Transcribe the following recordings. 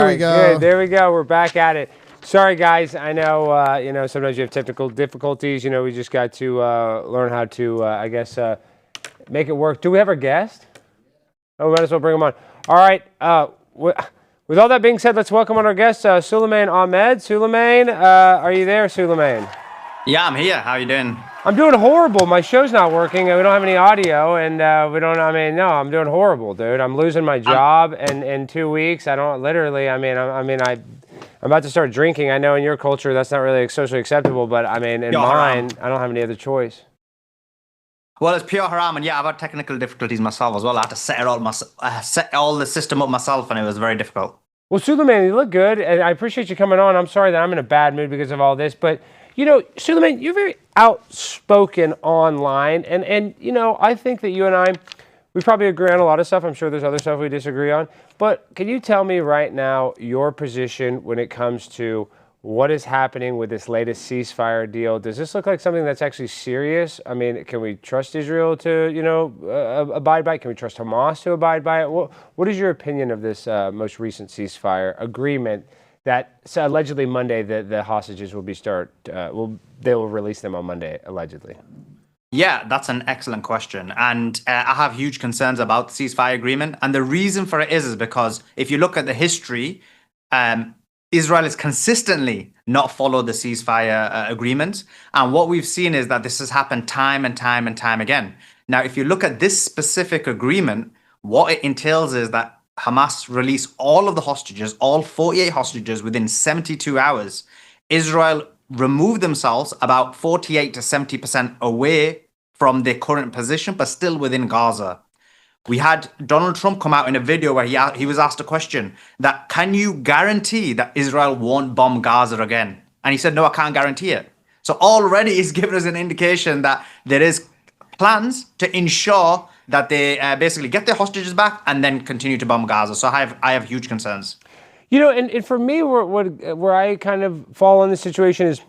There we go. Good. There we go. We're back at it. Sorry, guys. I know, sometimes you have technical difficulties. We just got to learn how to, make it work. Do we have our guest? Oh, we might as well bring him on. All right. With all that being said, let's welcome on our guest, Sulaiman Ahmed. Sulaiman, are you there, Sulaiman? Yeah, I'm here. How are you doing? I'm doing horrible. My show's not working. We don't have any audio, and I'm doing horrible, dude. I'm losing my job in 2 weeks. I'm about to start drinking. I know in your culture that's not really socially acceptable, but in mine, I don't have any other choice. Well, it's pure haram, and yeah, I've had technical difficulties myself as well. I had to set all the system up myself, and it was very difficult. Well, Sulaiman, you look good, and I appreciate you coming on. I'm sorry that I'm in a bad mood because of all this, but Sulaiman, you're very outspoken online, and I think that you and we probably agree on a lot of stuff. I'm sure there's other stuff we disagree on, but can you tell me right now your position when it comes to what is happening with this latest ceasefire deal? Does this look like something that's actually serious? Can we trust Israel to, abide by it? Can we trust Hamas to abide by it? What is your opinion of this most recent ceasefire agreement that allegedly Monday the hostages will they will release them on Monday, allegedly? Yeah, that's an excellent question. And I have huge concerns about the ceasefire agreement. And the reason for it is because if you look at the history, Israel has consistently not followed the ceasefire agreement. And what we've seen is that this has happened time and time and time again. Now, if you look at this specific agreement, what it entails is that Hamas release all of the hostages, all 48 hostages within 72 hours. Israel removed themselves about 48 to 70% away from their current position, but still within Gaza. We had Donald Trump come out in a video where he was asked a question that, can you guarantee that Israel won't bomb Gaza again? And he said, no, I can't guarantee it. So already he's given us an indication that there is plans to ensure that they basically get their hostages back and then continue to bomb Gaza. So I have huge concerns. And for me, where I kind of fall in this situation is,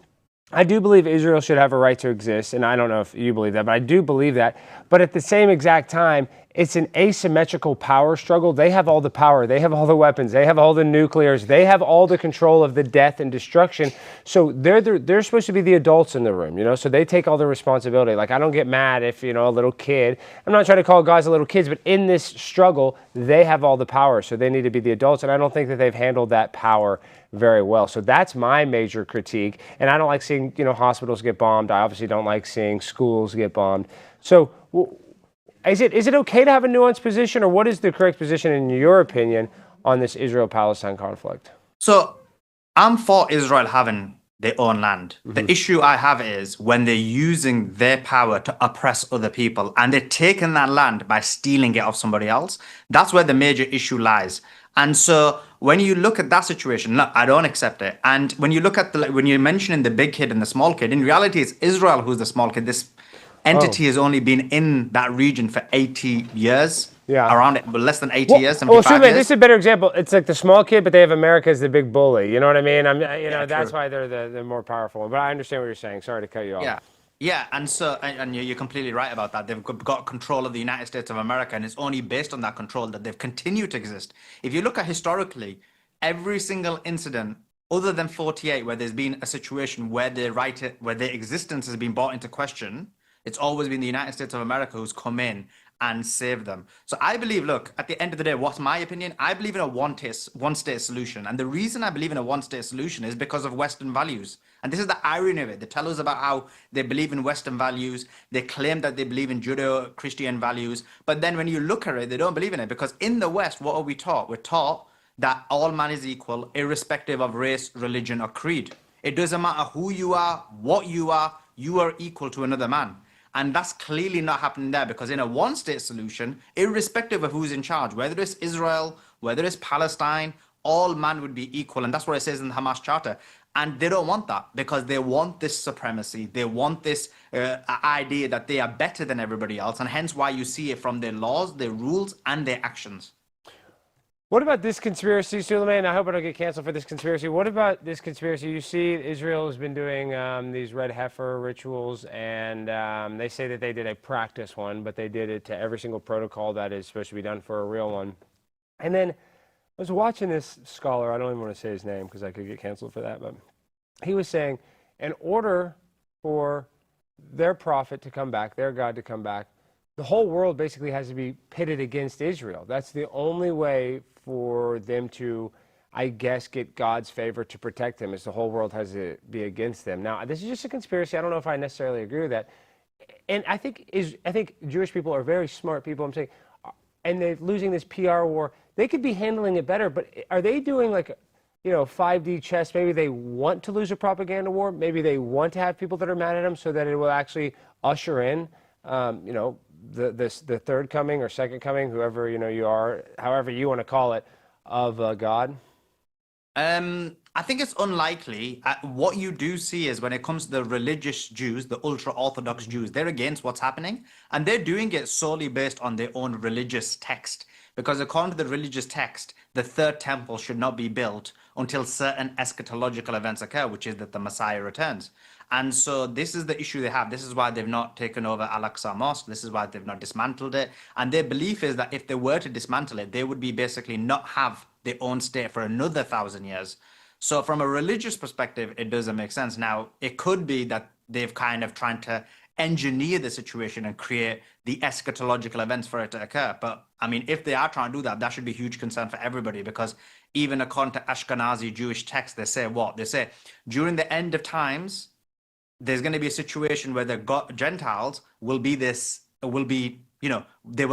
I do believe Israel should have a right to exist, and I don't know if you believe that, but I do believe that. But at the same exact time, it's an asymmetrical power struggle. They have all the power. They have all the weapons. They have all the nuclears. They have all the control of the death and destruction. So they're supposed to be the adults in the room, so they take all the responsibility. Like, I don't get mad if, a little kid, I'm not trying to call Gaza little kids, but in this struggle, they have all the power. So they need to be the adults. And I don't think that they've handled that power very well. So that's my major critique. And I don't like seeing, hospitals get bombed. I obviously don't like seeing schools get bombed. So is it okay to have a nuanced position, or what is the correct position, in your opinion, on this Israel-Palestine conflict? So I'm for Israel having their own land. Mm-hmm. The issue I have is when they're using their power to oppress other people and they're taking that land by stealing it off somebody else. That's where the major issue lies. And so when you look at that situation, look, I don't accept it. And when you look at when you're mentioning the big kid and the small kid, in reality, it's Israel who's the small kid. This entity has only been in that region for 80 years. Yeah. Around it, but less than 80 years, 75 years. This is a better example. It's like the small kid, but they have America as the big bully. You know what I mean? That's why they're the more powerful. But I understand what you're saying. Sorry to cut you off. Yeah. Yeah, and so you're completely right about that. They've got control of the United States of America, and it's only based on that control that they've continued to exist. If you look at historically, every single incident other than 48, where there's been a situation where their existence has been brought into question, it's always been the United States of America who's come in and saved them. So I believe, look, at the end of the day, what's my opinion? I believe in a one-state solution. And the reason I believe in a one-state solution is because of Western values. And this is the irony of it. They tell us about how they believe in Western values. They claim that they believe in Judeo-Christian values. But then when you look at it, they don't believe in it. Because in the West, what are we taught? We're taught that all man is equal, irrespective of race, religion, or creed. It doesn't matter who you are, you are equal to another man. And that's clearly not happening there, because in a one-state solution, irrespective of who's in charge, whether it's Israel, whether it's Palestine, all man would be equal. And that's what it says in the Hamas Charter. And they don't want that, because they want this supremacy. They want this idea that they are better than everybody else. And hence why you see it from their laws, their rules, and their actions. What about this conspiracy, Sulaiman? I hope I don't get canceled for this conspiracy. What about this conspiracy? You see, Israel has been doing these red heifer rituals, and they say that they did a practice one, but they did it to every single protocol that is supposed to be done for a real one. And then I was watching this scholar, I don't even want to say his name because I could get canceled for that, but he was saying in order for their prophet to come back, their God to come back, the whole world basically has to be pitted against Israel. That's the only way for them to, I guess, get God's favor to protect them, is the whole world has to be against them. Now, this is just a conspiracy. I don't know if I necessarily agree with that. And I think Jewish people are very smart people. I'm saying, and they're losing this PR war. They could be handling it better, but are they doing like, 5D chess? Maybe they want to lose a propaganda war. Maybe they want to have people that are mad at them so that it will actually usher in, the third coming or second coming, whoever you are, however you want to call it, of God. I think it's unlikely. What you do see is when it comes to the religious Jews, the ultra-Orthodox Jews, they're against what's happening. And they're doing it solely based on their own religious text. Because according to the religious text, the third temple should not be built until certain eschatological events occur, which is that the Messiah returns. And so this is the issue they have. This is why they've not taken over Al-Aqsa Mosque. This is why they've not dismantled it. And their belief is that if they were to dismantle it, they would be basically not have their own state for another 1,000 years. So from a religious perspective, it doesn't make sense. Now, it could be that they've kind of trying to engineer the situation and create the eschatological events for it to occur. But I mean, if they are trying to do that, that should be a huge concern for everybody, because even according to Ashkenazi Jewish texts, they say what? They say during the end of times, there's going to be a situation where the Gentiles will be they will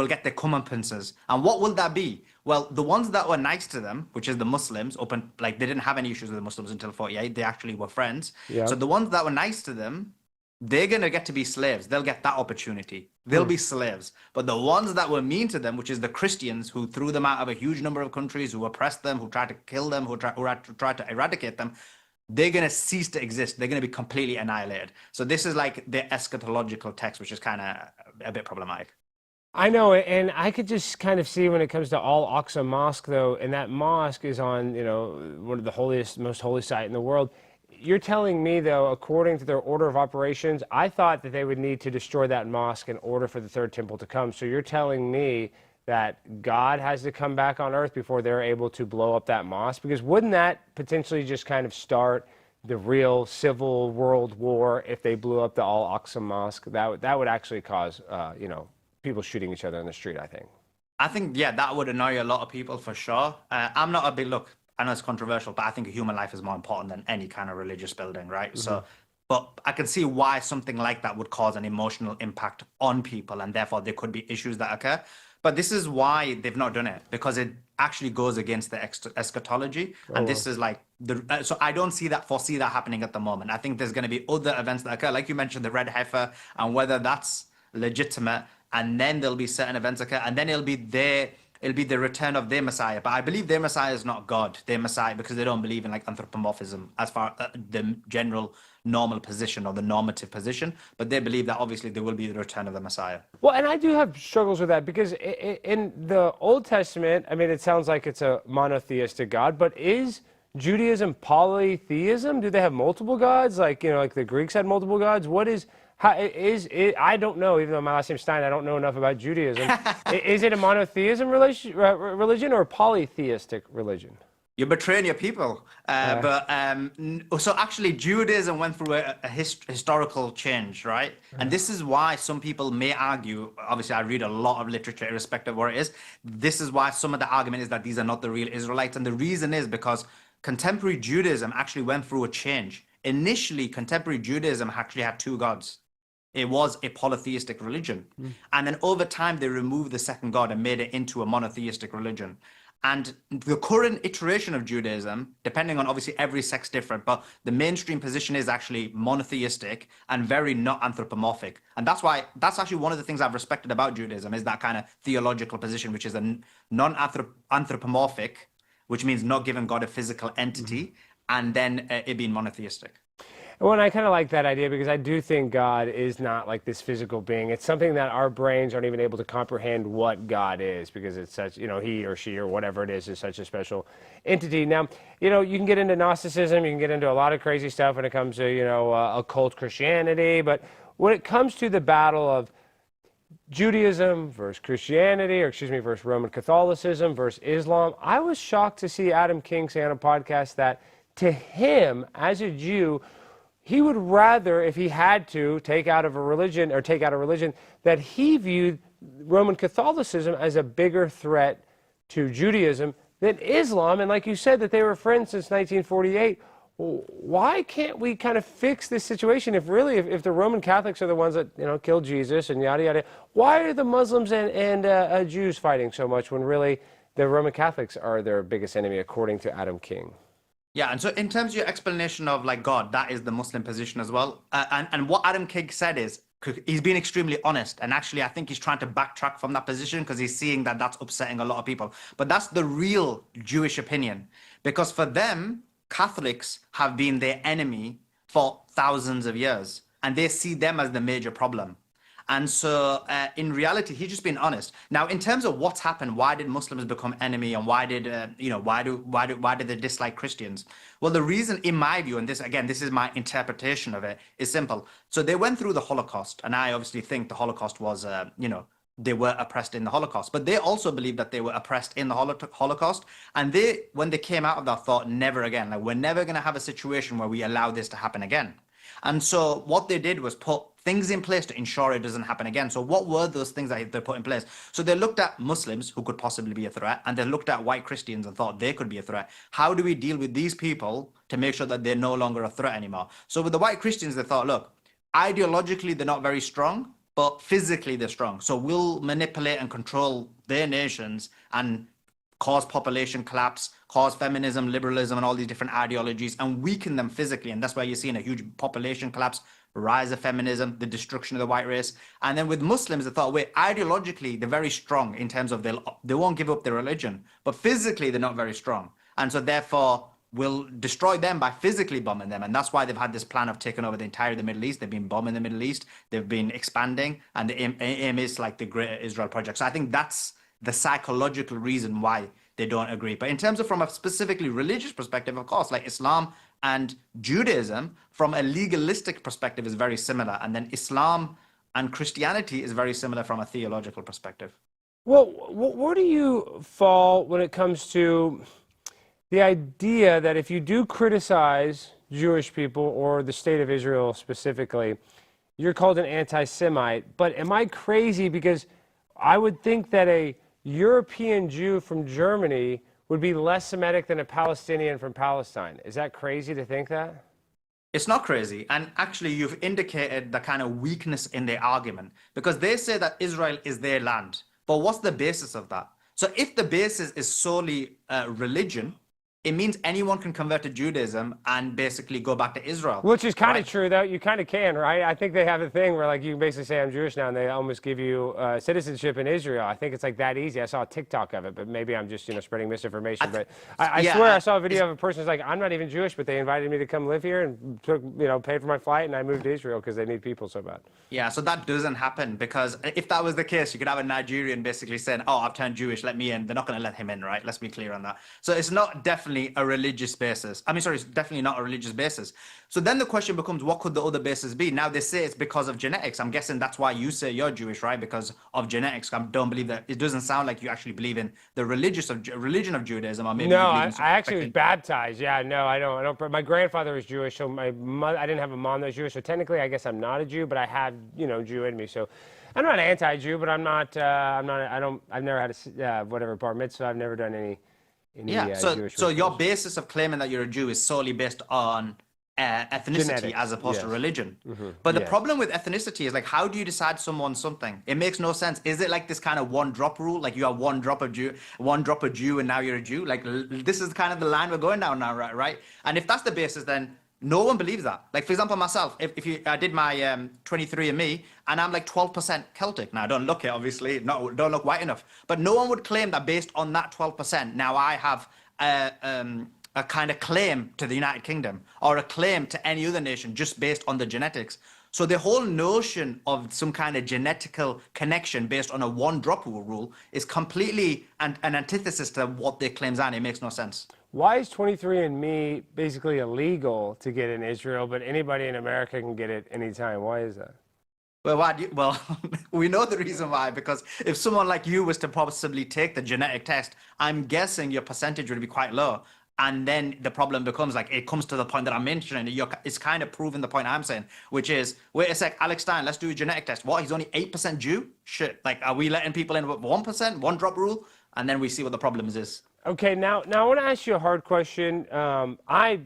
get their comeuppance. And what will that be? Well, the ones that were nice to them, which is the Muslims, they didn't have any issues with the Muslims until 48. They actually were friends. Yeah. So the ones that were nice to them, they're going to get to be slaves. They'll get that opportunity. They'll be slaves. But the ones that were mean to them, which is the Christians, who threw them out of a huge number of countries, who oppressed them, who tried to kill them, who tried to eradicate them, they're going to cease to exist. They're going to be completely annihilated. So this is like the eschatological text, which is kind of a bit problematic. I know, and I could just kind of see when it comes to Al-Aqsa Mosque, though, and that mosque is on, one of the holiest, most holy site in the world. You're telling me, though, according to their order of operations, I thought that they would need to destroy that mosque in order for the third temple to come. So you're telling me that God has to come back on earth before they're able to blow up that mosque? Because wouldn't that potentially just kind of start the real civil world war if they blew up the Al-Aqsa Mosque? That would actually cause, people shooting each other in the street, I think. I think, yeah, that would annoy a lot of people for sure. I'm not a big, look, I know it's controversial, but I think a human life is more important than any kind of religious building, right? Mm-hmm. So, but I can see why something like that would cause an emotional impact on people, and therefore there could be issues that occur. But this is why they've not done it, because it actually goes against the eschatology. And this is like, so I don't foresee that happening at the moment. I think there's going to be other events that occur, like you mentioned, the red heifer, and whether that's legitimate, and then there'll be certain events occur, and then it'll be the return of their Messiah. But I believe their Messiah is not God, their Messiah, because they don't believe in like anthropomorphism as far as the general normal position or the normative position. But they believe that obviously there will be the return of the Messiah. Well, and I do have struggles with that, because in the Old Testament, I mean, it sounds like it's a monotheistic God, but is Judaism polytheism? Do they have multiple gods? Like the Greeks had multiple gods? What is... I don't know, even though my last name's Stein, I don't know enough about Judaism. Is it a monotheism religion or a polytheistic religion? You're betraying your people. So actually, Judaism went through a historical change, right? And this is why some people may argue, obviously I read a lot of literature irrespective of what it is, this is why some of the argument is that these are not the real Israelites. And the reason is because contemporary Judaism actually went through a change. Initially, contemporary Judaism actually had two gods. It was a polytheistic religion. And then over time, they removed the second God and made it into a monotheistic religion. And the current iteration of Judaism, depending on obviously every sect's different, but the mainstream position is actually monotheistic and very not anthropomorphic. And that's actually one of the things I've respected about Judaism, is that kind of theological position, which is a non-anthropomorphic, which means not giving God a physical entity, and then it being monotheistic. Well, and I kind of like that idea, because I do think God is not like this physical being. It's something that our brains aren't even able to comprehend what God is, because it's such, he or she or whatever it is such a special entity. Now, you can get into Gnosticism, you can get into a lot of crazy stuff when it comes to, occult Christianity, but when it comes to the battle of Judaism versus Christianity, or excuse me, versus Roman Catholicism versus Islam. I was shocked to see Adam King say on a podcast that to him, as a Jew, he would rather, if he had to, take out a religion, that he viewed Roman Catholicism as a bigger threat to Judaism than Islam. And like you said, that they were friends since 1948. Why can't we kind of fix this situation if the Roman Catholics are the ones that killed Jesus and yada yada? Why are the Muslims and Jews fighting so much when really the Roman Catholics are their biggest enemy, according to Adam King? Yeah, and so in terms of your explanation of like God, that is the Muslim position as well. And what Adam King said is he's been extremely honest, and actually I think he's trying to backtrack from that position because he's seeing that that's upsetting a lot of people. But that's the real Jewish opinion, because for them, Catholics have been their enemy for thousands of years, and they see them as the major problem. And so in reality, he's just been honest. Now, in terms of what's happened, why did Muslims become enemy, and why did why did they dislike Christians? Well, the reason, in my view, and this is my interpretation of it, is simple. So they went through the Holocaust, and I obviously think the Holocaust was they were oppressed in the Holocaust, but they also believed that they were oppressed in the Holocaust. And when they came out of that, thought, never again. Like, we're never going to have a situation where we allow this to happen again. And so what they did was put things in place to ensure it doesn't happen again. So what were those things that they put in place? So they looked at Muslims who could possibly be a threat, and they looked at white Christians and thought they could be a threat. How do we deal with these people to make sure that they're no longer a threat anymore? So with the white Christians, they thought, look, ideologically, they're not very strong, but physically they're strong. So we'll manipulate and control their nations and cause population collapse, cause feminism, liberalism, and all these different ideologies, and weaken them physically. And that's why you're seeing a huge population collapse, rise of feminism, the destruction of the white race. And then with Muslims, they thought, wait, ideologically, they're very strong in terms of they won't give up their religion, but physically, they're not very strong. And so therefore, we'll destroy them by physically bombing them. And that's why they've had this plan of taking over the entire of the Middle East. They've been bombing the Middle East. They've been expanding. And the aim is like the Great Israel Project. So I think that's the psychological reason why they don't agree. But in terms of from a specifically religious perspective, of course, like Islam and Judaism, from a legalistic perspective, is very similar. And then Islam and Christianity is very similar from a theological perspective. Well, where do you fall when it comes to the idea that if you do criticize Jewish people or the state of Israel specifically, you're called an anti-Semite? But am I crazy? Because I would think that a European Jew from Germany would be less Semitic than a Palestinian from Palestine. Is that crazy to think that? It's not crazy. And actually, you've indicated the kind of weakness in their argument, because they say that Israel is their land. But what's the basis of that? So if the basis is solely religion, it means anyone can convert to Judaism and basically go back to Israel. Which is kind of true, though. You kind of can, right? I think they have a thing where, like, you can basically say I'm Jewish now, and they almost give you citizenship in Israel. I think it's like that easy. I saw a TikTok of it, but maybe I'm just, spreading misinformation. But I swear I saw a video of a person who's like, I'm not even Jewish, but they invited me to come live here and took, paid for my flight, and I moved to Israel because they need people so bad. Yeah, so that doesn't happen, because if that was the case, you could have a Nigerian basically saying, oh, I've turned Jewish, let me in. They're not going to let him in, right? Let's be clear on that. So it's not definitely a religious basis. It's definitely not a religious basis. So then the question becomes, what could the other basis be? Now they say it's because of genetics. I'm guessing that's why you say you're Jewish, right? Because of genetics. I don't believe that. It doesn't sound like you actually believe in the religion of Judaism, or maybe no, I actually was baptized. Yeah, no, I don't. My grandfather was Jewish, so my mother, I didn't have a mom that was Jewish. So technically, I guess I'm not a Jew, but I have, Jew in me. So I'm not anti-Jew, but I've never had a whatever bar mitzvah. I've never done any. So your basis of claiming that you're a Jew is solely based on ethnicity, genetics, as opposed to religion. Mm-hmm. But the problem with ethnicity is, like, how do you decide someone's something? It makes no sense. Is it like this kind of one drop rule? Like, you have one drop of Jew, and now you're a Jew? Like, this is kind of the line we're going down now, right? And if that's the basis, then no one believes that. Like, for example, myself, I did my 23andMe, and I'm like 12% Celtic. Now, I don't look it, obviously, don't look white enough. But no one would claim that based on that 12%, now I have a kind of claim to the United Kingdom, or a claim to any other nation just based on the genetics. So the whole notion of some kind of genetical connection based on a one-drop rule is completely an antithesis to what their claims are, and it makes no sense. Why is 23andMe basically illegal to get in Israel, but anybody in America can get it anytime? Why is that? Well, why do you, well, we know the reason why, because if someone like you was to possibly take the genetic test, I'm guessing your percentage would be quite low. And then the problem becomes like it comes to the point that I'm mentioning. It's kind of proving the point I'm saying, which is, wait a sec, Alex Stein, let's do a genetic test. What? He's only 8% Jew? Shit. Like, are we letting people in with 1%, one drop rule? And then we see what the problem is. Okay, now I want to ask you a hard question. I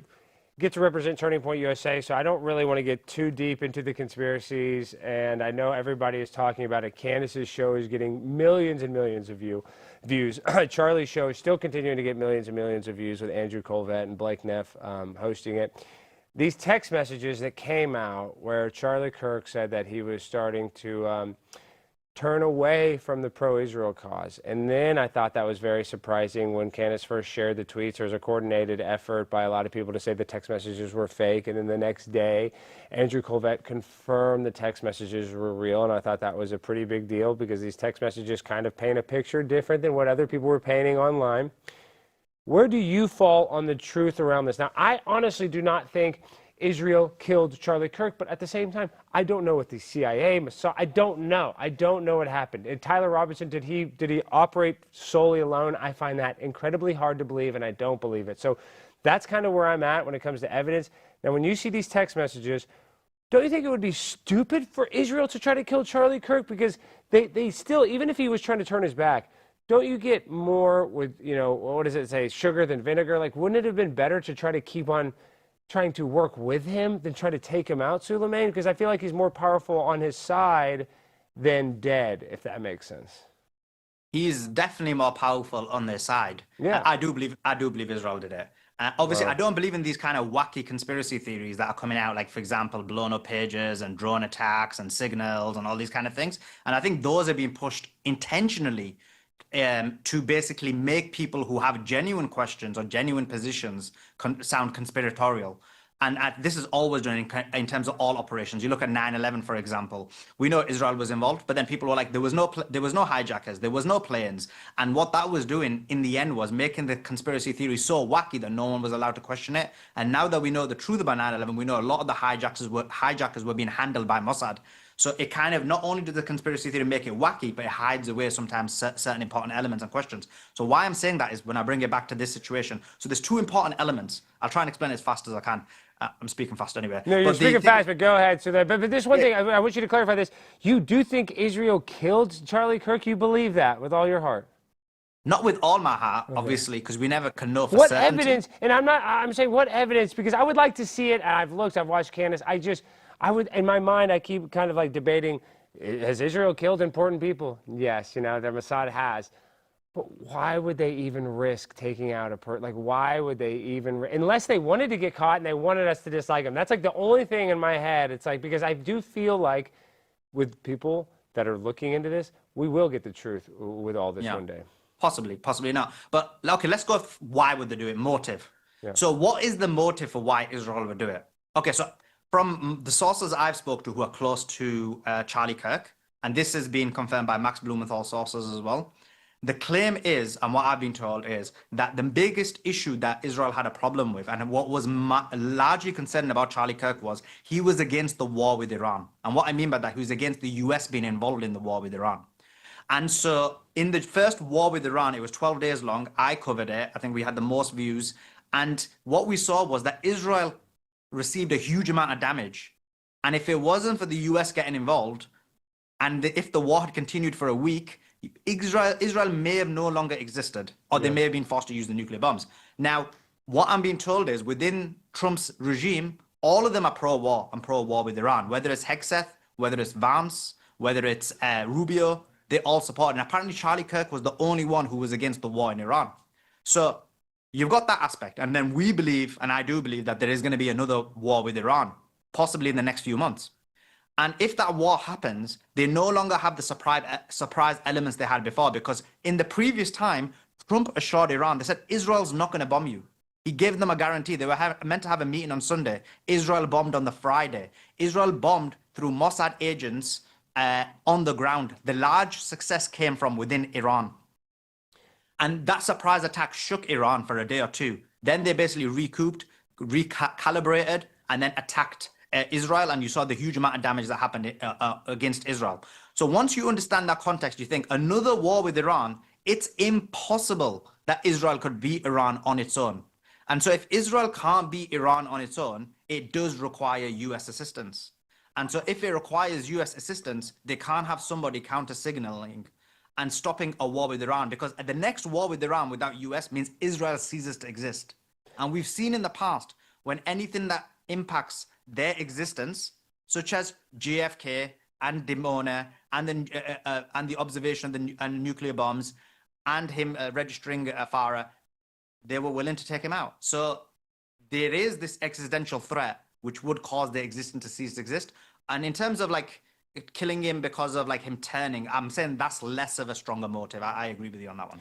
get to represent Turning Point USA, so I don't really want to get too deep into the conspiracies. And I know everybody is talking about it. Candace's show is getting millions and millions of views. Charlie's show is still continuing to get millions and millions of views with Andrew Kolvet and Blake Neff hosting it. These text messages that came out where Charlie Kirk said that he was starting to turn away from the pro-Israel cause. And then I thought that was very surprising when Candace first shared the tweets. There was a coordinated effort by a lot of people to say the text messages were fake. And then the next day, Andrew Kolvet confirmed the text messages were real. And I thought that was a pretty big deal because these text messages kind of paint a picture different than what other people were painting online. Where do you fall on the truth around this? Now, I honestly do not think Israel killed Charlie Kirk, but at the same time, I don't know what the CIA, Mossad, I don't know. I don't know what happened. And Tyler Robinson, did he operate solely alone? I find that incredibly hard to believe, and I don't believe it. So that's kind of where I'm at when it comes to evidence. Now, when you see these text messages, don't you think it would be stupid for Israel to try to kill Charlie Kirk? Because they still, even if he was trying to turn his back, don't you get more with, you know, what does it say, sugar than vinegar? Like, wouldn't it have been better to try to keep on trying to work with him than try to take him out, Sulaiman? Because I feel like he's more powerful on his side than dead, if that makes sense. He's definitely more powerful on their side. Yeah. I do believe Israel did it. Obviously, I don't believe in these kind of wacky conspiracy theories that are coming out, like, for example, blown up pages and drone attacks and signals and all these kind of things. And I think those are being pushed intentionally to basically make people who have genuine questions or genuine positions sound conspiratorial. And this is always done in terms of all operations. You look at 9/11, for example. We know Israel was involved, but then people were like, there was no hijackers, there was no planes. And what that was doing in the end was making the conspiracy theory so wacky that no one was allowed to question it. And now that we know the truth about 9/11, we know a lot of the hijackers were being handled by Mossad. So it kind of, not only did the conspiracy theory make it wacky, but it hides away sometimes certain important elements and questions. So why I'm saying that is when I bring it back to this situation. So there's two important elements. I'll try and explain it as fast as I can. I'm speaking fast anyway. No, you're speaking fast, but go ahead. So but this one thing, I want you to clarify this. You do think Israel killed Charlie Kirk? You believe that with all your heart? Not with all my heart, obviously, because we never can know for what certainty. Evidence? And I'm saying what evidence? Because I would like to see it. And I've watched Candace. I would, in my mind, I keep kind of like debating, has Israel killed important people? Yes, you know, the Mossad has. But why would they even risk taking out a person? Like, why would they even, unless they wanted to get caught and they wanted us to dislike them? That's like the only thing in my head. It's like, because I do feel like with people that are looking into this, we will get the truth with all this one day. Possibly not. But okay, let's go why would they do it? Motive. Yeah. So what is the motive for why Israel would do it? Okay, so from the sources I've spoke to who are close to Charlie Kirk, and this has been confirmed by Max Blumenthal sources as well, the claim is, and what I've been told is, that the biggest issue that Israel had a problem with, and what was largely concerned about Charlie Kirk, was he was against the war with Iran. And what I mean by that, he was against the US being involved in the war with Iran. And so in the first war with Iran, it was 12 days long. I covered it. I think we had the most views. And what we saw was that Israel received a huge amount of damage. And if it wasn't for the US getting involved, and if the war had continued for a week, Israel may have no longer existed, or they may have been forced to use the nuclear bombs. Now, what I'm being told is within Trump's regime, all of them are pro-war and pro-war with Iran. Whether it's Hegseth, whether it's Vance, whether it's Rubio, they all support. And apparently Charlie Kirk was the only one who was against the war in Iran. So you've got that aspect. And then we believe, and I do believe, that there is going to be another war with Iran, possibly in the next few months. And if that war happens, they no longer have the surprise elements they had before, because in the previous time, Trump assured Iran, they said, Israel's not going to bomb you. He gave them a guarantee. They were meant to have a meeting on Sunday. Israel bombed on the Friday. Israel bombed through Mossad agents on the ground. The large success came from within Iran. And that surprise attack shook Iran for a day or two. Then they basically recouped, recalibrated, and then attacked Israel, and you saw the huge amount of damage that happened against Israel. So once you understand that context, you think another war with Iran, it's impossible that Israel could beat Iran on its own. And so if Israel can't beat Iran on its own, it does require US assistance. And so if it requires US assistance, they can't have somebody counter signaling and stopping a war with Iran, because the next war with Iran without US means Israel ceases to exist. And we've seen in the past when anything that impacts their existence, such as JFK and Dimona and the observation of the nuclear bombs and him registering Farah, they were willing to take him out. So there is this existential threat which would cause their existence to cease to exist. And in terms of like killing him because of like him turning, I'm saying that's less of a stronger motive. I agree with you on that one.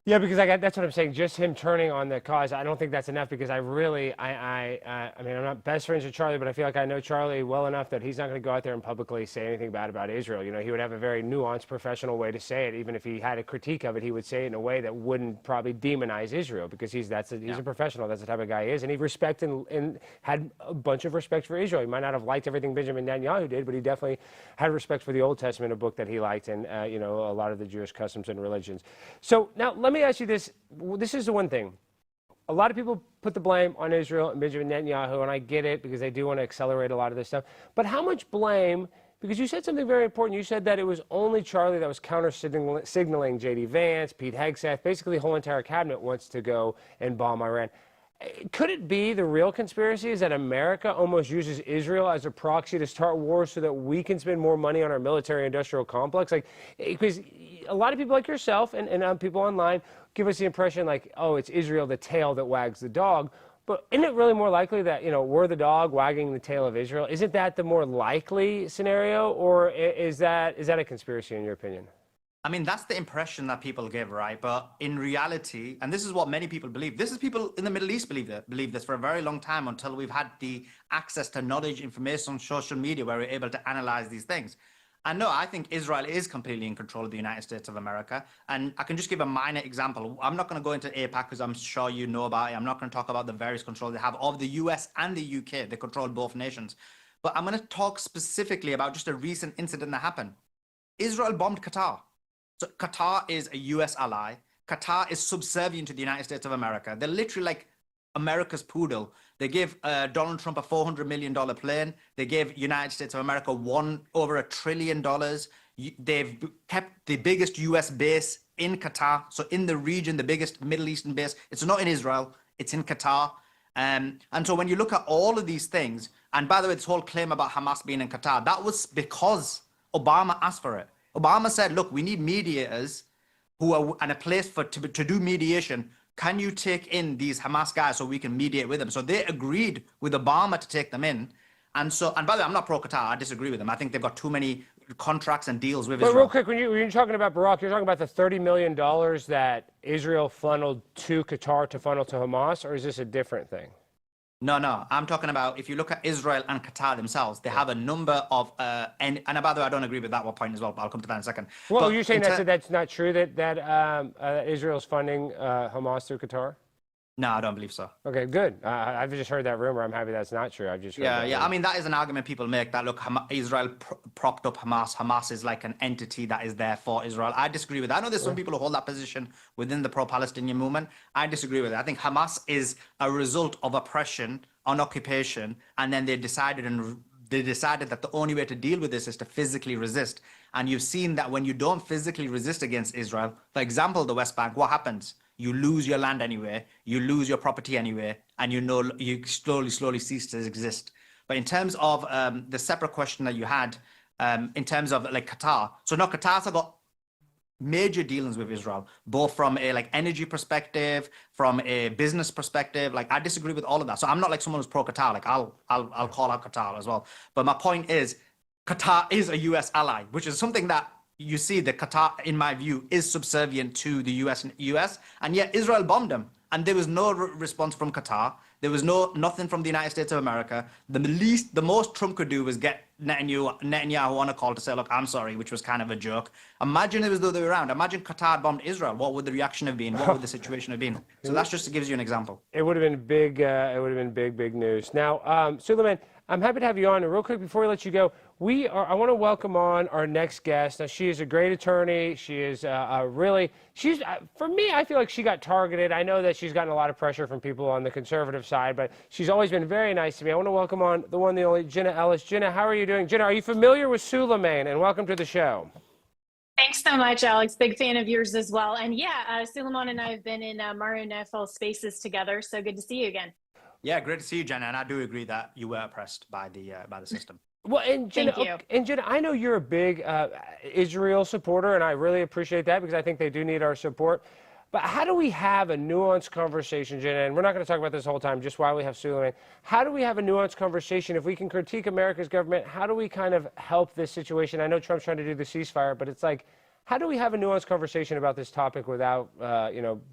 Yeah, because that's what I'm saying. Just him turning on the cause, I don't think that's enough, because I mean, I'm not best friends with Charlie, but I feel like I know Charlie well enough that he's not going to go out there and publicly say anything bad about Israel. You know, he would have a very nuanced, professional way to say it. Even if he had a critique of it, he would say it in a way that wouldn't probably demonize Israel, because he's a professional. That's the type of guy he is, and he respected and had a bunch of respect for Israel. He might not have liked everything Benjamin Netanyahu did, but he definitely had respect for the Old Testament, a book that he liked, and you know, a lot of the Jewish customs and religions. So now let me ask you this. This is the one thing. A lot of people put the blame on Israel and Benjamin Netanyahu, and I get it, because they do want to accelerate a lot of this stuff. But how much blame, because you said something very important. You said that it was only Charlie that was counter-signaling J.D. Vance, Pete Hegseth, basically the whole entire cabinet wants to go and bomb Iran. Could it be the real conspiracy is that America almost uses Israel as a proxy to start wars so that we can spend more money on our military-industrial complex? Like, because a lot of people like yourself and people online give us the impression like, oh, it's Israel, the tail that wags the dog. But isn't it really more likely that, you know, we're the dog wagging the tail of Israel? Isn't that the more likely scenario, or is that a conspiracy in your opinion? I mean, that's the impression that people give, right? But in reality, and this is what many people believe, this is people in the Middle East believe this for a very long time, until we've had the access to knowledge, information on social media where we're able to analyze these things. And no, I think Israel is completely in control of the United States of America. And I can just give a minor example. I'm not going to go into AIPAC because I'm sure you know about it. I'm not going to talk about the various controls they have of the US and the UK. They control both nations. But I'm going to talk specifically about just a recent incident that happened. Israel bombed Qatar. So Qatar is a US ally. Qatar is subservient to the United States of America. They're literally like America's poodle. They gave Donald Trump a $400 million plane. They gave United States of America over $1 trillion. They've kept the biggest US base in Qatar. So in the region, the biggest Middle Eastern base, it's not in Israel, it's in Qatar. And so when you look at all of these things, and by the way, this whole claim about Hamas being in Qatar, that was because Obama asked for it. Obama said, look, we need mediators who are, and a place to do mediation. Can you take in these Hamas guys so we can mediate with them? So they agreed with Obama to take them in. And by the way, I'm not pro-Qatar. I disagree with them. I think they've got too many contracts and deals with Israel. But real quick, when you're talking about Barack, you're talking about the $30 million that Israel funneled to Qatar to funnel to Hamas, or is this a different thing? No. I'm talking about, if you look at Israel and Qatar themselves, they have a number of, and by the way, I don't agree with that point as well, but I'll come to that in a second. Well, but you're saying that's not true, that Israel's funding Hamas through Qatar? No, I don't believe so. Okay, good. I've just heard that rumor. I'm happy that's not true. I've just heard that rumor. I mean, that is an argument people make that, look, Israel propped up Hamas. Hamas is like an entity that is there for Israel. I disagree with that. I know there's some people who hold that position within the pro-Palestinian movement. I disagree with it. I think Hamas is a result of oppression on occupation, and then they decided that the only way to deal with this is to physically resist. And you've seen that when you don't physically resist against Israel, for example, the West Bank, what happens? You lose your land anyway, you lose your property anyway, and you slowly cease to exist. But in terms of the separate question that you had, in terms of like Qatar, so no, Qatar's got major dealings with Israel, both from a like energy perspective, from a business perspective. Like I disagree with all of that. So I'm not like someone who's pro Qatar. Like I'll call out Qatar as well. But my point is, Qatar is a US ally, which is something that you see that Qatar, in my view, is subservient to the US, and yet Israel bombed them, and there was no response from Qatar. There was nothing from the United States of America. The most Trump could do was get Netanyahu on a call to say, look, I'm sorry, which was kind of a joke. Imagine it was the other way around. Imagine Qatar bombed Israel. What would the reaction have been? What would the situation have been? So that's just to give you an example. It would have been big. It would have been big news. Now, Sulaiman, I'm happy to have you on. And real quick, before we let you go, I want to welcome on our next guest. Now, she is a great attorney. She is for me, I feel like she got targeted. I know that she's gotten a lot of pressure from people on the conservative side, but she's always been very nice to me. I want to welcome on the one, the only, Jenna Ellis. Jenna, how are you doing? Jenna, are you familiar with Sulaiman? And welcome to the show. Thanks so much, Alex. Big fan of yours as well. And yeah, Sulaiman and I have been in Mario Nefel spaces together, so good to see you again. Yeah, great to see you, Jenna. And I do agree that you were oppressed by the system. Well, and Jenna, Thank you. And Jenna, I know you're a big Israel supporter, and I really appreciate that because I think they do need our support. But how do we have a nuanced conversation, Jenna? And we're not going to talk about this the whole time, just why we have Sulaiman. How do we have a nuanced conversation? If we can critique America's government, how do we kind of help this situation? I know Trump's trying to do the ceasefire, but it's like, how do we have a nuanced conversation about this topic without,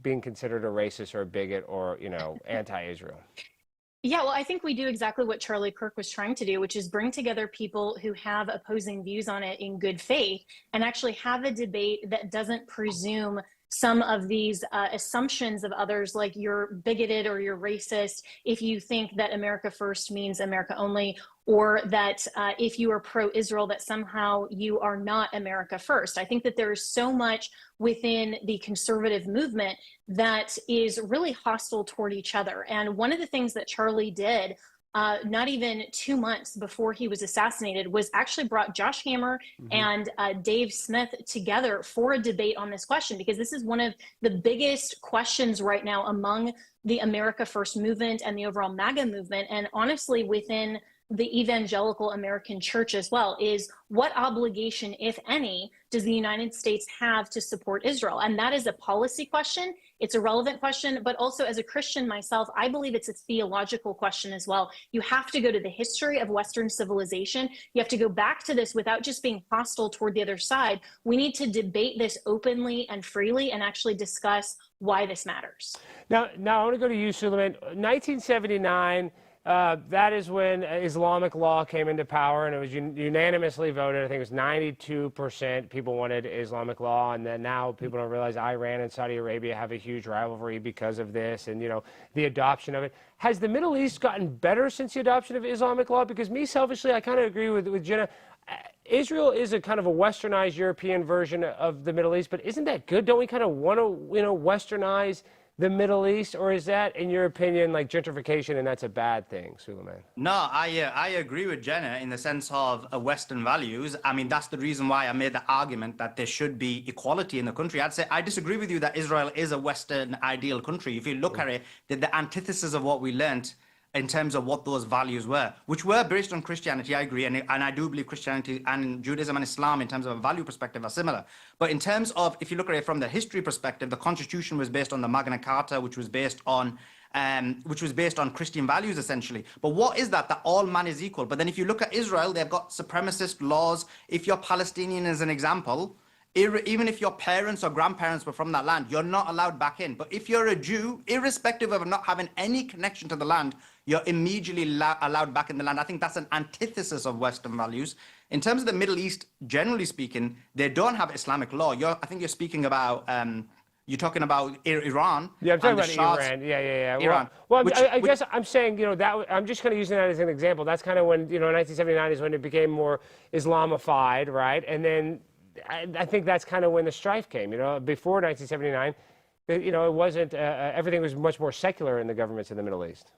being considered a racist or a bigot or, anti-Israel? Yeah, well, I think we do exactly what Charlie Kirk was trying to do, which is bring together people who have opposing views on it in good faith and actually have a debate that doesn't presume some of these assumptions of others, like you're bigoted or you're racist if you think that America first means America only, or that if you are pro-Israel, that somehow you are not America first. I think that there is so much within the conservative movement that is really hostile toward each other. And one of the things that Charlie did not even 2 months before he was assassinated was actually brought Josh Hammer and Dave Smith together for a debate on this question, because this is one of the biggest questions right now among the America First movement and the overall MAGA movement, and honestly within the evangelical American church as well, is what obligation, if any, does the United States have to support Israel? And that is a policy question. It's a relevant question, but also as a Christian myself, I believe it's a theological question as well. You have to go to the history of Western civilization. You have to go back to this without just being hostile toward the other side. We need to debate this openly and freely and actually discuss why this matters. Now I want to go to you, Sulaiman. 1979, that is when Islamic law came into power, and it was unanimously voted. I think it was 92% people wanted Islamic law, and then now people don't realize Iran and Saudi Arabia have a huge rivalry because of this, and the adoption of it. Has the Middle East gotten better since the adoption of Islamic law? Because me, selfishly, I kind of agree with Jenna. Israel is a kind of a westernized European version of the Middle East, but isn't that good? Don't we kind of want to, westernize the Middle East, or is that, in your opinion, like gentrification, and that's a bad thing, Sulaiman? No, I agree with Jenna in the sense of Western values. I mean, that's the reason why I made the argument that there should be equality in the country. I'd say I disagree with you that Israel is a Western ideal country. If you look at it, the antithesis of what we learned in terms of what those values were, which were based on Christianity, I agree, and I do believe Christianity and Judaism and Islam in terms of a value perspective are similar. But in terms of, if you look at it from the history perspective, the Constitution was based on the Magna Carta, which was based on Christian values, essentially. But what is that? That all man is equal. But then if you look at Israel, they've got supremacist laws. If you're Palestinian, as an example, even if your parents or grandparents were from that land, you're not allowed back in. But if you're a Jew, irrespective of not having any connection to the land, you're immediately allowed back in the land. I think that's an antithesis of Western values. In terms of the Middle East, generally speaking, they don't have Islamic law. I think you're speaking about, you're talking about Iran. Yeah, I'm talking about Iran. Yeah. Iran. Well, I guess I'm saying, that I'm just kind of using that as an example. That's kind of when, 1979 is when it became more Islamified, right? And then I think that's kind of when the strife came. Before 1979, it wasn't. Everything was much more secular in the governments in the Middle East.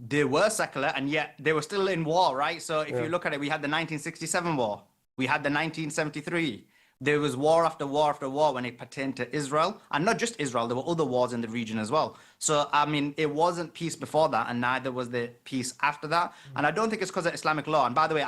They were secular, and yet they were still in war, right? So if you look at it, we had the 1967 war, we had the 1973. There was war after war after war when it pertained to Israel, and not just Israel. There were other wars in the region as well. So I mean, it wasn't peace before that, and neither was the peace after that. And I don't think it's because of Islamic law. And by the way,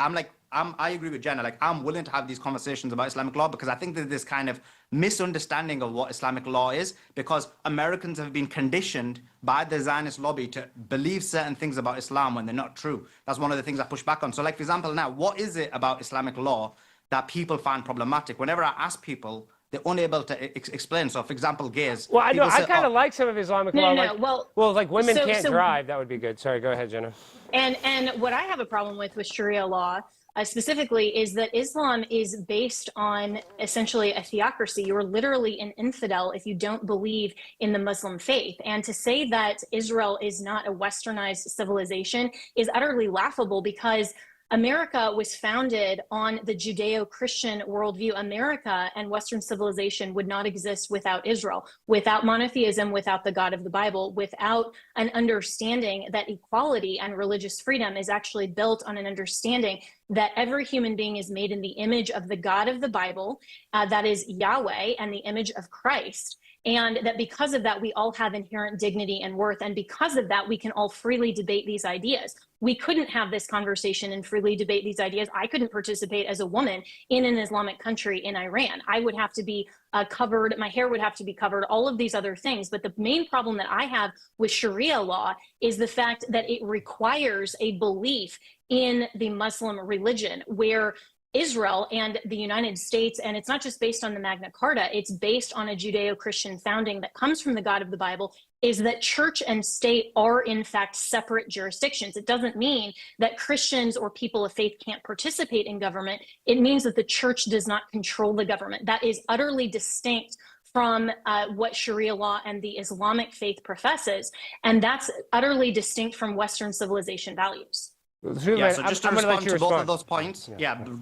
I agree with Jenna. Like, I'm willing to have these conversations about Islamic law because I think there's this kind of misunderstanding of what Islamic law is, because Americans have been conditioned by the Zionist lobby to believe certain things about Islam when they're not true. That's one of the things I push back on. So, like, for example, now, what is it about Islamic law that people find problematic? Whenever I ask people, they're unable to explain. So, for example, gays. Well, I know I kind of like some of Islamic law. Well, like women can't drive. That would be good. Sorry, go ahead, Jenna. And what I have a problem with Sharia law specifically, is that Islam is based on essentially a theocracy. You're literally an infidel if you don't believe in the Muslim faith. And to say that Israel is not a westernized civilization is utterly laughable, because America was founded on the Judeo-Christian worldview. America and Western civilization would not exist without Israel, without monotheism, without the God of the Bible, without an understanding that equality and religious freedom is actually built on an understanding that every human being is made in the image of the God of the Bible, that is Yahweh, and the image of Christ. And that because of that, we all have inherent dignity and worth. And because of that, we can all freely debate these ideas. We couldn't have this conversation and freely debate these ideas. I couldn't participate as a woman in an Islamic country in Iran. I would have to be covered. My hair would have to be covered, all of these other things. But the main problem that I have with Sharia law is the fact that it requires a belief in the Muslim religion, where Israel and the United States, and it's not just based on the Magna Carta, it's based on a Judeo-Christian founding that comes from the God of the Bible, is that church and state are in fact separate jurisdictions. It doesn't mean that Christians or people of faith can't participate in government. It means that the church does not control the government. That is utterly distinct from what Sharia law and the Islamic faith professes, and that's utterly distinct from Western civilization values. Yeah, so just to respond to both of those points,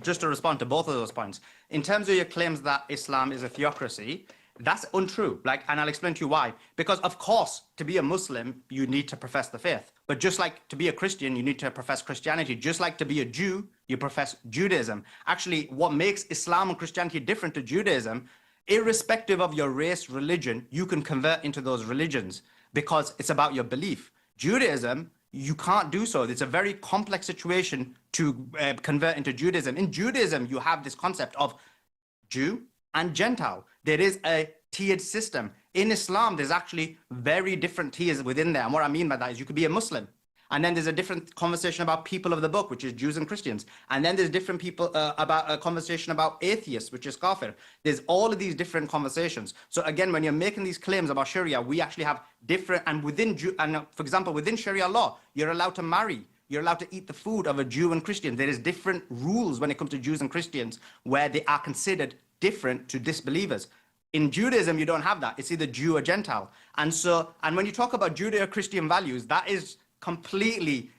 just to respond to both of those points, in terms of your claims that Islam is a theocracy, that's untrue. And I'll explain to you why. Because of course, to be a Muslim, you need to profess the faith. But just like to be a Christian, you need to profess Christianity. Just like to be a Jew, you profess Judaism. Actually, what makes Islam and Christianity different to Judaism, irrespective of your race, religion, you can convert into those religions because it's about your belief. Judaism, you can't do so. It's a very complex situation to convert into Judaism. In Judaism, you have this concept of Jew and Gentile. There is a tiered system. In Islam, there's actually very different tiers within there. And what I mean by that is you could be a Muslim. And then there's a different conversation about people of the book, which is Jews and Christians. And then there's different people about a conversation about atheists, which is kafir. There's all of these different conversations. So again, when you're making these claims about Sharia, we actually have different, and for example, within Sharia law, you're allowed to marry. You're allowed to eat the food of a Jew and Christian. There is different rules when it comes to Jews and Christians where they are considered different to disbelievers. In Judaism, you don't have that. It's either Jew or Gentile. And when you talk about Judeo-Christian values, that is completely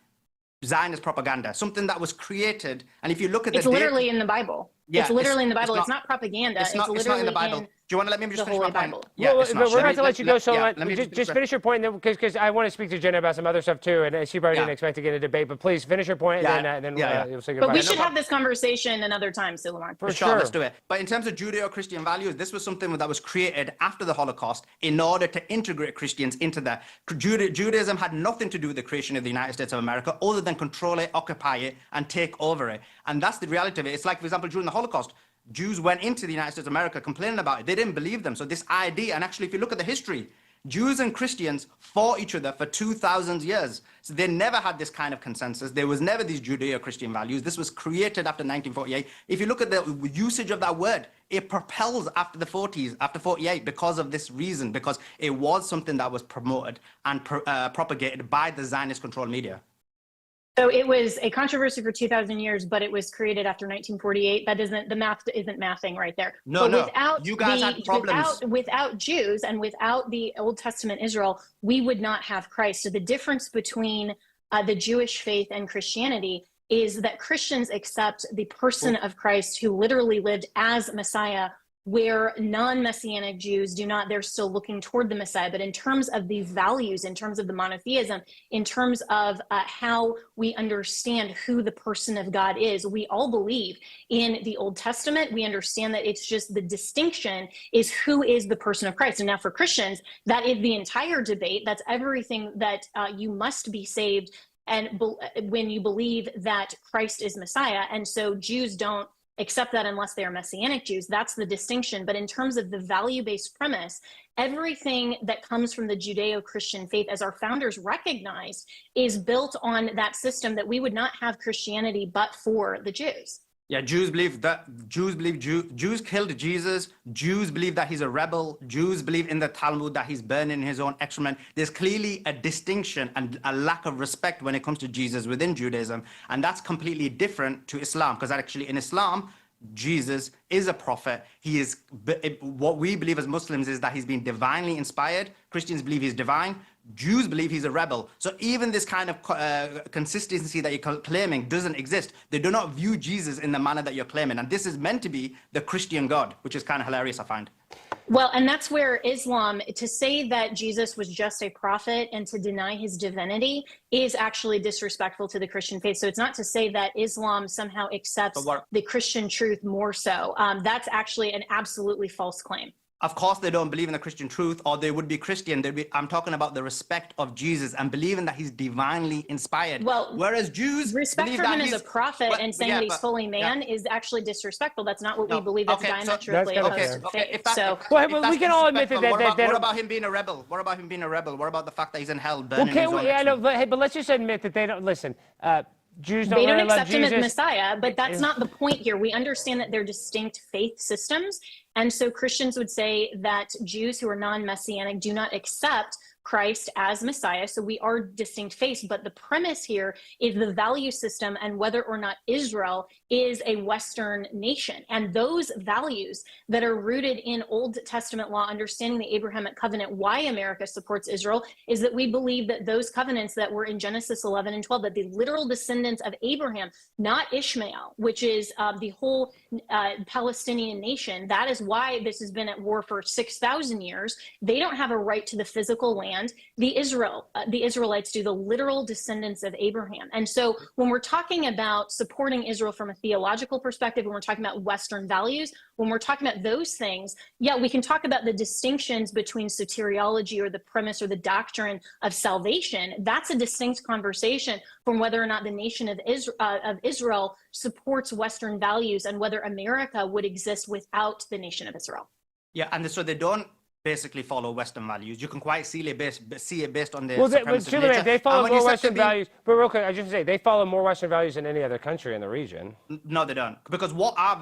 Zionist propaganda, something that was created. And if you look at it's literally in the Bible. Yeah, it's literally in the Bible. It's not propaganda. It's not in the Bible. Do you want to let me just finish my point? Yeah, but we're going to let you go, so just finish your point, because I want to speak to Jenna about some other stuff too, and she probably didn't expect to get a debate, but please finish your point, and then we'll say goodbye. But we should have this conversation another time, Sulaiman. For sure, let's do it. But in terms of Judeo-Christian values, this was something that was created after the Holocaust in order to integrate Christians into that. Judaism had nothing to do with the creation of the United States of America other than control it, occupy it, and take over it. And that's the reality of it. It's like, for example, during the Holocaust, Jews went into the United States of America complaining about it. They didn't believe them. So this idea, and actually if you look at the history, Jews and Christians fought each other for 2,000 years. So they never had this kind of consensus. There was never these Judeo-Christian values. This was created after 1948. If you look at the usage of that word, it propels after the 40s, after 48, because of this reason, because it was something that was promoted and propagated by the Zionist-controlled media. So it was a controversy for 2,000 years, but it was created after 1948. The math isn't mathing right there. No, you guys had problems. Without Jews and without the Old Testament Israel, we would not have Christ. So the difference between the Jewish faith and Christianity is that Christians accept the person of Christ who literally lived as Messiah, where non-Messianic Jews do not. They're still looking toward the Messiah. But in terms of the values, in terms of the monotheism, in terms of how we understand who the person of God is, we all believe in the Old Testament. We understand that it's just the distinction is who is the person of Christ. And now for Christians, that is the entire debate. That's everything that you must be saved and when you believe that Christ is Messiah. And so Jews don't accept that unless they are Messianic Jews. That's the distinction. But in terms of the value-based premise, everything that comes from the Judeo-Christian faith, as our founders recognized, is built on that system that we would not have Christianity but for the Jews. Yeah, Jews killed Jesus. Jews believe that he's a rebel. Jews believe in the Talmud that he's burning his own excrement. There's clearly a distinction and a lack of respect when it comes to Jesus within Judaism, and that's completely different to Islam, because actually in Islam, Jesus is a prophet. He is, what we believe as Muslims is that he's been divinely inspired. Christians believe he's divine. Jews believe he's a rebel. So even this kind of consistency that you're claiming doesn't exist. They do not view Jesus in the manner that you're claiming. And this is meant to be the Christian God, which is kind of hilarious, I find. Well, and that's where Islam, to say that Jesus was just a prophet and to deny his divinity is actually disrespectful to the Christian faith. So it's not to say that Islam somehow accepts the Christian truth more so. That's actually an absolutely false claim. Of course, they don't believe in the Christian truth, or they would be Christian. I'm talking about the respect of Jesus and believing that he's divinely inspired. Well, whereas Jews respect for him as a prophet and saying that he's fully man is actually disrespectful. That's not what we believe. That's diametrically opposed to faith. But we can all admit that. What about him being a rebel? What about him being a rebel? What about the fact that he's in hell burning his own excrement? But let's just admit that they don't listen. Jews don't they don't really accept love him Jesus. as Messiah, but that's not the point here. We understand that they're distinct faith systems. And so Christians would say that Jews who are non-Messianic do not accept Christ as Messiah. So we are distinct faiths, but the premise here is the value system and whether or not Israel is a Western nation. And those values that are rooted in Old Testament law, understanding the Abrahamic covenant, why America supports Israel is that we believe that those covenants that were in Genesis 11 and 12, that the literal descendants of Abraham, not Ishmael, which is the whole Palestinian nation, that is why this has been at war for 6,000 years. They don't have a right to the physical land. The Israelites do, the literal descendants of Abraham. And so when we're talking about supporting Israel from a theological perspective, when we're talking about Western values, when we're talking about those things, yeah, we can talk about the distinctions between soteriology or the premise or the doctrine of salvation. That's a distinct conversation from whether or not the nation of Israel supports Western values and whether America would exist without the nation of Israel. Yeah, and so they don't basically follow Western values. You can quite see it based on their they follow more Western values. But real quick, I just say they follow more Western values than any other country in the region. No, they don't. Because what are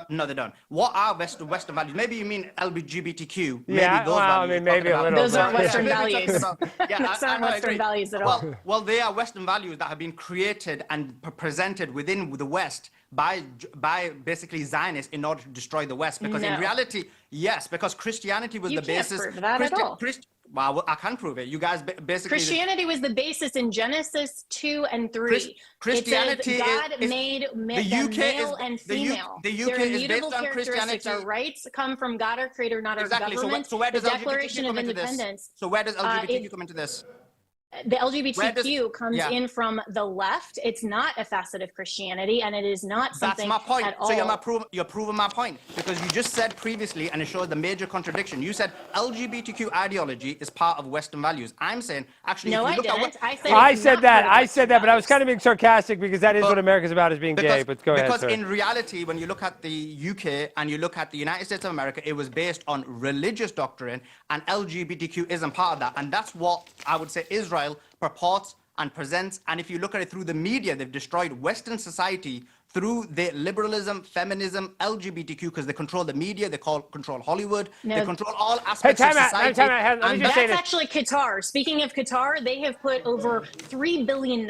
No, they don't. What are Western values? Maybe you mean LGBTQ. Maybe those values. I mean, maybe a little. Those aren't Western values. Those aren't Western values at all. Well, they are Western values that have been created and presented within the West by basically Zionists in order to destroy the West. Because in reality, yes, because Christianity was the basis. You can't prove that at all. Well, I can prove it. You guys basically... Christianity was the basis in Genesis 2 and 3. Christianity it says God made male and female. The UK is based on Christianity. Our rights come from God, our creator, not our government. So where does the LGBTQ Declaration of come into Independence. So where does LGBTQ come into this? The LGBTQ comes in from the left. It's not a facet of Christianity, and it is not something That's my point. at all. So you're proving my point, because you just said previously, and it shows the major contradiction. You said LGBTQ ideology is part of Western values. I'm saying, actually, no, if you look I didn't. I said that, but I was kind of being sarcastic because that is what America's about, is being gay. But go ahead. Because in reality, when you look at the UK and you look at the United States of America, it was based on religious doctrine, and LGBTQ isn't part of that. And that's what I would say Israel purports and presents. And if you look at it through the media, they've destroyed Western society through their liberalism, feminism, LGBTQ, because they control the media, they control Hollywood, they control all aspects of society. That's actually Qatar. Speaking of Qatar, they have put over $3 billion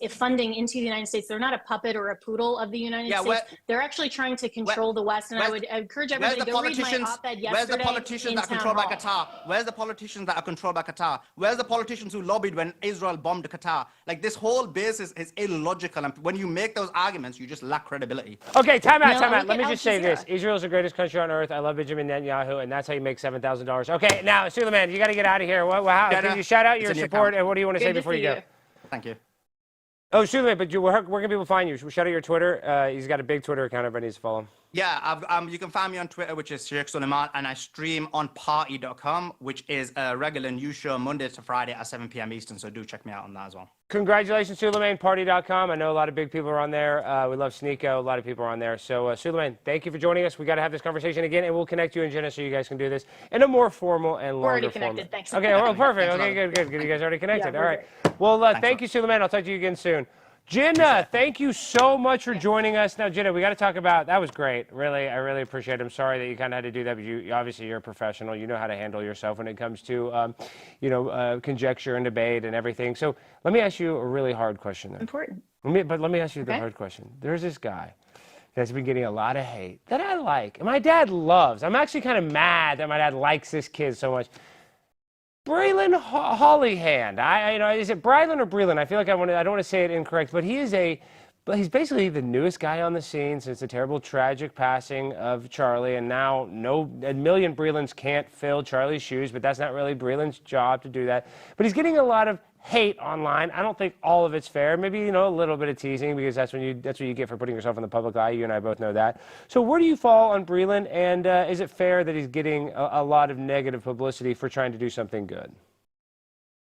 in funding into the United States. They're not a puppet or a poodle of the United States. They're actually trying to control the West. And I would encourage everybody to go read my op-ed yesterday. Where's the politicians that are controlled by Qatar? Where's the politicians that are controlled by Qatar? Where's the politicians who lobbied when Israel bombed Qatar? Like, this whole basis is illogical. And when you make those arguments, you just lack credibility. Okay, time out. Let me just say this. Israel's the greatest country on earth. I love Benjamin Netanyahu, and that's how you make $7,000. Okay, now, Sulaiman, you got to get out of here. Can you shout out your support, and what do you want to say before you go? Thank you. Oh, Sulaiman, but where can people find you? Shout out your Twitter. He's got a big Twitter account. Everybody needs to follow him. Yeah, you can find me on Twitter, which is Sheikh Sulaiman, and I stream on party.com, which is a regular news show Monday to Friday at 7 p.m. Eastern, so do check me out on that as well. Congratulations, Sulaiman, party.com. I know a lot of big people are on there. We love Sneeko. A lot of people are on there. So, Sulaiman, thank you for joining us. We got to have this conversation again, and we'll connect you and Jenna so you guys can do this in a more formal and longer We're already format. connected. Thanks. Okay, well, perfect. Okay, good. You guys already connected. Yeah, all right. Well, thank you, Sulaiman. I'll talk to you again soon. Jenna, thank you so much for joining us. Now, Jenna, we got to talk about, that was great. Really, I really appreciate it. I'm sorry that you kind of had to do that, but obviously you're a professional. You know how to handle yourself when it comes to, conjecture and debate and everything. So let me ask you a really hard question then. Important. Let me ask you the hard question. There's this guy that's been getting a lot of hate that I like, and my dad loves. I'm actually kind of mad that my dad likes this kid so much. Brilyn Hollyhand. Is it Brilyn or Brilyn? I feel like I don't want to say it incorrect, but he's basically the newest guy on the scene since the terrible, tragic passing of Charlie, and now a million Brylyns can't fill Charlie's shoes, but that's not really Brilyn's job to do that. But he's getting a lot of hate online. I don't think all of it's fair. Maybe, a little bit of teasing, because that's what you get for putting yourself in the public eye. You and I both know that. So where do you fall on Brilyn, and is it fair that he's getting a lot of negative publicity for trying to do something good?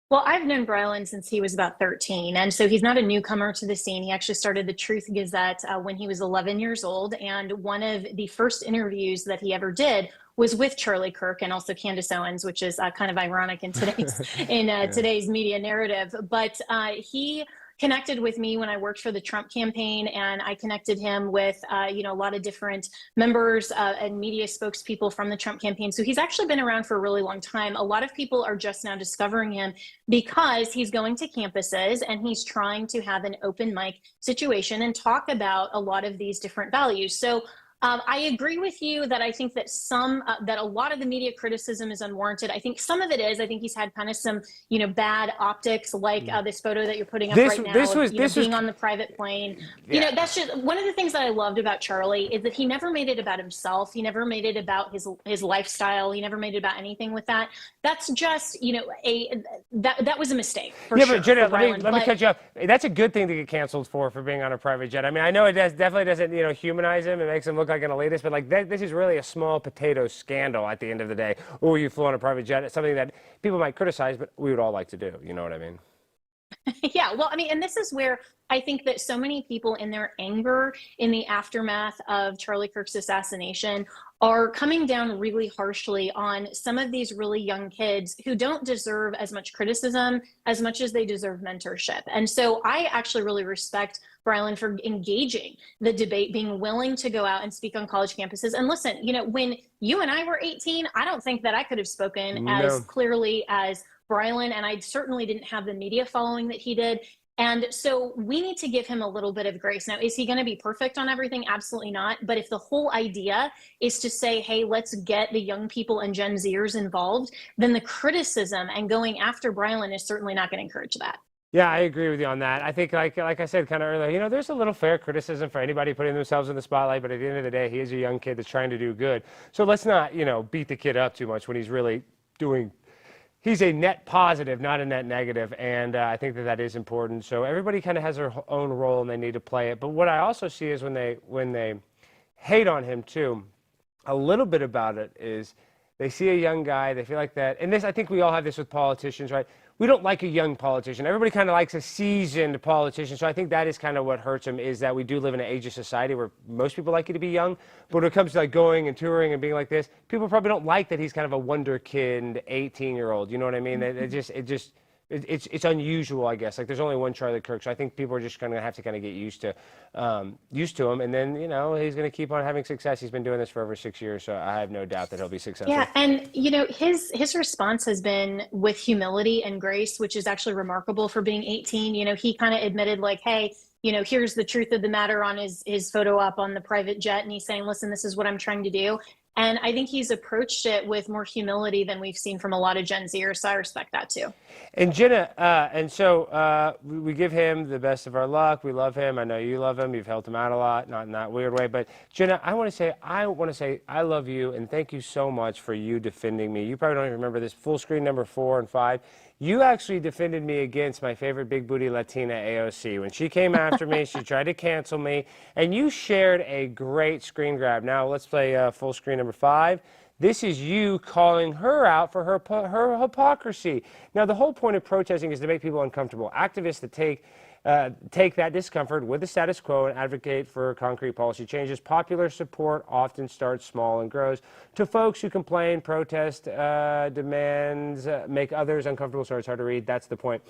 Well, I've known Brilyn since he was about 13, and so he's not a newcomer to the scene. He actually started the Truth Gazette when he was 11 years old, and one of the first interviews that he ever did was with Charlie Kirk and also Candace Owens, which is kind of ironic in today's media narrative. But he connected with me when I worked for the Trump campaign, and I connected him with a lot of different members and media spokespeople from the Trump campaign. So he's actually been around for a really long time. A lot of people are just now discovering him because he's going to campuses and he's trying to have an open mic situation and talk about a lot of these different values. So I agree with you that I think that that a lot of the media criticism is unwarranted. I think some of it is. I think he's had kind of some, bad optics, like this photo that you're putting up right now, being on the private plane. Yeah. That's just one of the things that I loved about Charlie is that he never made it about himself. He never made it about his lifestyle. He never made it about anything with that. That's just, that was a mistake. For sure, but Jenna, let me cut you off. That's a good thing to get canceled for being on a private jet. I mean, I know it definitely doesn't, humanize him. It makes him look like an elitist, but this is really a small potato scandal at the end of the day. Oh, you flew on a private jet. It's something that people might criticize, but we would all like to do. You know what I mean? Yeah, well, I mean, and this is where I think that so many people in their anger in the aftermath of Charlie Kirk's assassination are coming down really harshly on some of these really young kids who don't deserve as much criticism as much as they deserve mentorship. And so I actually really respect Brilyn for engaging the debate, being willing to go out and speak on college campuses. And listen, when you and I were 18, I don't think that I could have spoken as clearly as Brilyn, and I certainly didn't have the media following that he did. And so we need to give him a little bit of grace. Now, is he going to be perfect on everything? Absolutely not. But if the whole idea is to say, hey, let's get the young people and Gen Zers involved, then the criticism and going after Brilyn is certainly not going to encourage that. Yeah, I agree with you on that. I think, like I said kind of earlier, there's a little fair criticism for anybody putting themselves in the spotlight, but at the end of the day, he is a young kid that's trying to do good. So let's not, beat the kid up too much when he's really he's a net positive, not a net negative, and I think that is important. So everybody kind of has their own role, and they need to play it. But what I also see is when they hate on him too, a little bit about it is they see a young guy, they feel like that, and I think we all have this with politicians, right? We don't like a young politician. Everybody kind of likes a seasoned politician. So I think that is kind of what hurts him, is that we do live in an ageist society where most people like you to be young. But when it comes to like going and touring and being like this, people probably don't like that he's kind of a wonder kid, 18-year-old. You know what I mean? It's unusual, I guess. Like there's only one Charlie Kirk, so I think people are just going to have to kind of get used to him. And then he's going to keep on having success. He's been doing this for over 6 years, so I have no doubt that he'll be successful. Yeah, and his response has been with humility and grace, which is actually remarkable for being 18. He kind of admitted like, hey, here's the truth of the matter on his photo op on the private jet, and he's saying, listen, this is what I'm trying to do. And I think he's approached it with more humility than we've seen from a lot of Gen Zers, so I respect that too. And Jenna, we give him the best of our luck. We love him. I know you love him. You've helped him out a lot, not in that weird way. But Jenna, I want to say I love you, and thank you so much for you defending me. You probably don't even remember this. Full screen number 4 and 5. You actually defended me against my favorite big booty Latina, AOC. When she came after me, she tried to cancel me, and you shared a great screen grab. Now let's play full screen number 5. This is you calling her out for her hypocrisy. Now, the whole point of protesting is to make people uncomfortable. Activists that take that discomfort with the status quo and advocate for concrete policy changes. Popular support often starts small and grows. To folks who complain, protest, demands, make others uncomfortable. Sorry, it's hard to read. That's the point.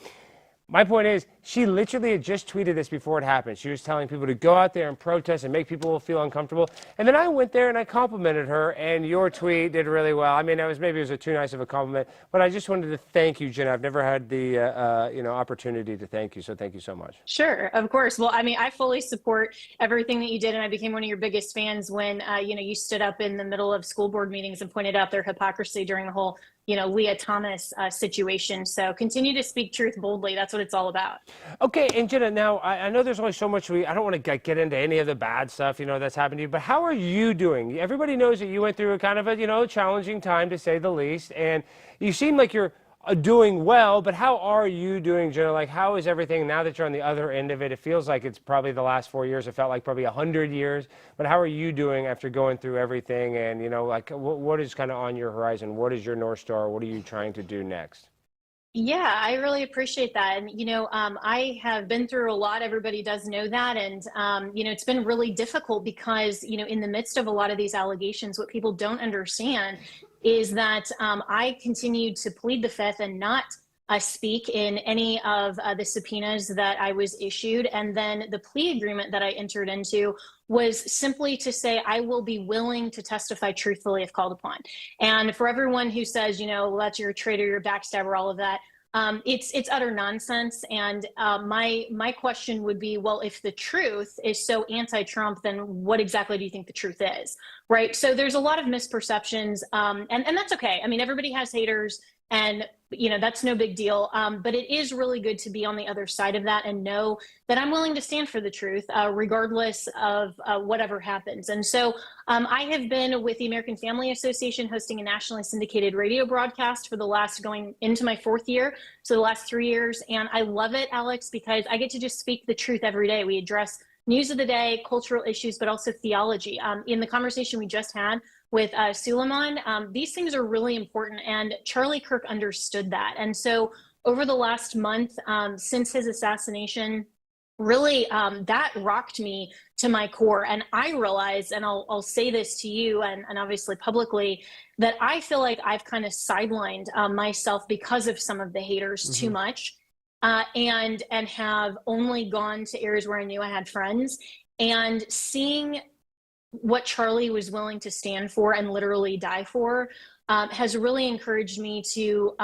My point is, she literally had just tweeted this before it happened. She was telling people to go out there and protest and make people feel uncomfortable. And then I went there and I complimented her, and your tweet did really well. I mean, maybe it was too nice of a compliment, but I just wanted to thank you, Jenna. I've never had the opportunity to thank you, so thank you so much. Sure, of course. Well, I mean, I fully support everything that you did, and I became one of your biggest fans when you stood up in the middle of school board meetings and pointed out their hypocrisy during the whole Leah Thomas situation. So continue to speak truth boldly. That's what it's all about. Okay, and Jenna, now I know there's only so much I don't want to get into any of the bad stuff, that's happened to you, but how are you doing? Everybody knows that you went through a kind of a, challenging time, to say the least, and you seem like you're doing well, but how are you doing, Jenna? Like, how is everything now that you're on the other end of it? It feels like it's probably the last 4 years. It felt like probably 100 years, but how are you doing after going through everything? And, what is kind of on your horizon? What is your North Star? What are you trying to do next? Yeah, I really appreciate that. And, I have been through a lot. Everybody does know that. And, it's been really difficult because, in the midst of a lot of these allegations, what people don't understand is that I continued to plead the fifth and not speak in any of the subpoenas that I was issued. And then the plea agreement that I entered into was simply to say I will be willing to testify truthfully if called upon. And for everyone who says, well, that's you're a traitor, you're a backstabber, all of that, it's utter nonsense. And my question would be, well, if the truth is so anti-Trump, then what exactly do you think the truth is, right? So there's a lot of misperceptions, and that's okay. I mean, everybody has haters, and that's no big deal. But it is really good to be on the other side of that and know that I'm willing to stand for the truth, regardless of whatever happens. And so I have been with the American Family Association hosting a nationally syndicated radio broadcast for going into my 4th year, so the last 3 years. And I love it, Alex, because I get to just speak the truth every day. We address news of the day, cultural issues, but also theology. In the conversation we just had with Sulaiman, these things are really important, and Charlie Kirk understood that. And so over the last month, since his assassination, really that rocked me to my core. And I realized, and I'll say this to you and obviously publicly, that I feel like I've kind of sidelined myself because of some of the haters too much. And have only gone to areas where I knew I had friends, and seeing what Charlie was willing to stand for and literally die for has really encouraged me to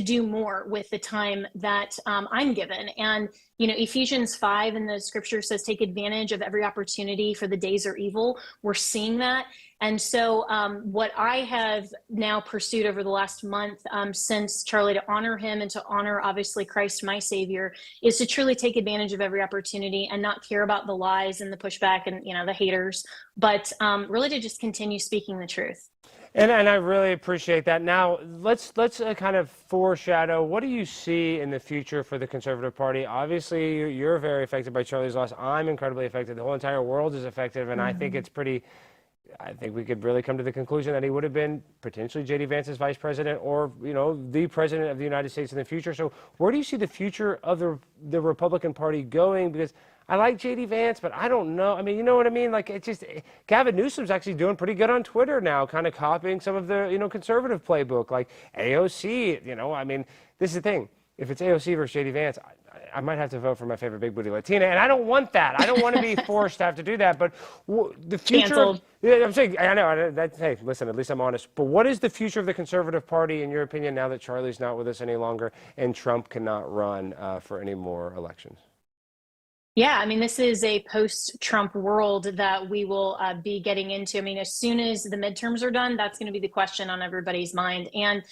do more with the time that I'm given. And Ephesians 5 in the scripture says, take advantage of every opportunity, for the days are evil. We're seeing that. And so what I have now pursued over the last month since Charlie, to honor him and to honor, obviously, Christ, my Savior, is to truly take advantage of every opportunity and not care about the lies and the pushback and, the haters, but really to just continue speaking the truth. And I really appreciate that. Now, let's kind of foreshadow, what do you see in the future for the Conservative Party? Obviously, you're very affected by Charlie's loss. I'm incredibly affected. The whole entire world is affected, and I think I think we could really come to the conclusion that he would have been potentially J.D. Vance's vice president, or, the president of the United States in the future. So where do you see the future of the Republican Party going? Because I like J.D. Vance, but I don't know. I mean, you know what I mean? Like, Gavin Newsom's actually doing pretty good on Twitter now, kind of copying some of the, conservative playbook, like AOC, I mean, this is the thing. If it's AOC versus J.D. Vance, I might have to vote for my favorite big booty Latina, and I don't want that. I don't want to be forced to have to do that. But the future, I'm saying, I know. Hey, listen, at least I'm honest. But what is the future of the Conservative Party, in your opinion, now that Charlie's not with us any longer and Trump cannot run for any more elections? Yeah, I mean, this is a post-Trump world that we will be getting into. I mean, as soon as the midterms are done, that's going to be the question on everybody's mind. And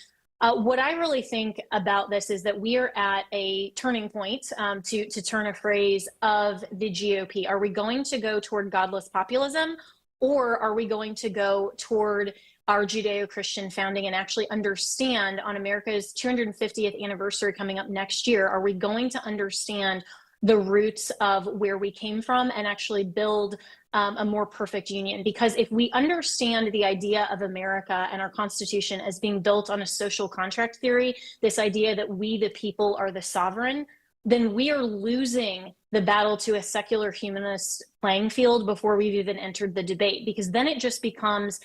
what I really think about this is that we are at a turning point, to turn a phrase, of the GOP. Are we going to go toward godless populism, or are we going to go toward our Judeo-Christian founding and actually understand, on America's 250th anniversary coming up next year, are we going to understand the roots of where we came from and actually build a more perfect union? Because if we understand the idea of America and our Constitution as being built on a social contract theory, this idea that we, the people, are the sovereign, then we are losing the battle to a secular humanist playing field before we've even entered the debate. Because then it just becomes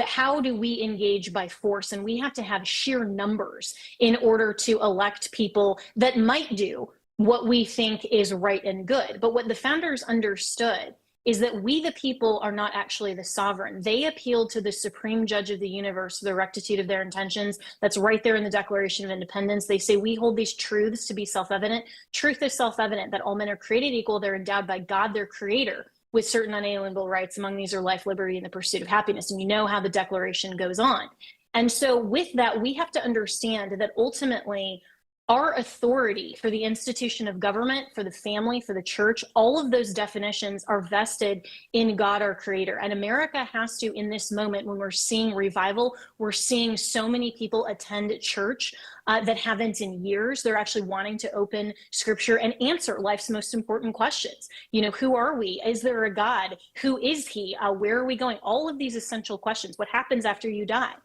how do we engage by force? And we have to have sheer numbers in order to elect people that might do what we think is right and good. But what the founders understood is that we, the people, are not actually the sovereign. They appealed to the supreme judge of the universe for the rectitude of their intentions. That's right there in the Declaration of Independence. They say, we hold these truths to be self-evident. Truth is self-evident, that all men are created equal. They're endowed by God, their creator, with certain unalienable rights. Among these are life, liberty, and the pursuit of happiness. And you know how the Declaration goes on. And so with that, we have to understand that ultimately, our authority for the institution of government, for the family, for the church, all of those definitions are vested in God, our creator. And America has to, in this moment, when we're seeing revival, we're seeing so many people attend church that haven't in years. They're actually wanting to open scripture and answer life's most important questions. You know, who are we? Is there a God? Who is he? Where are we going? All of these essential questions. What happens after you die?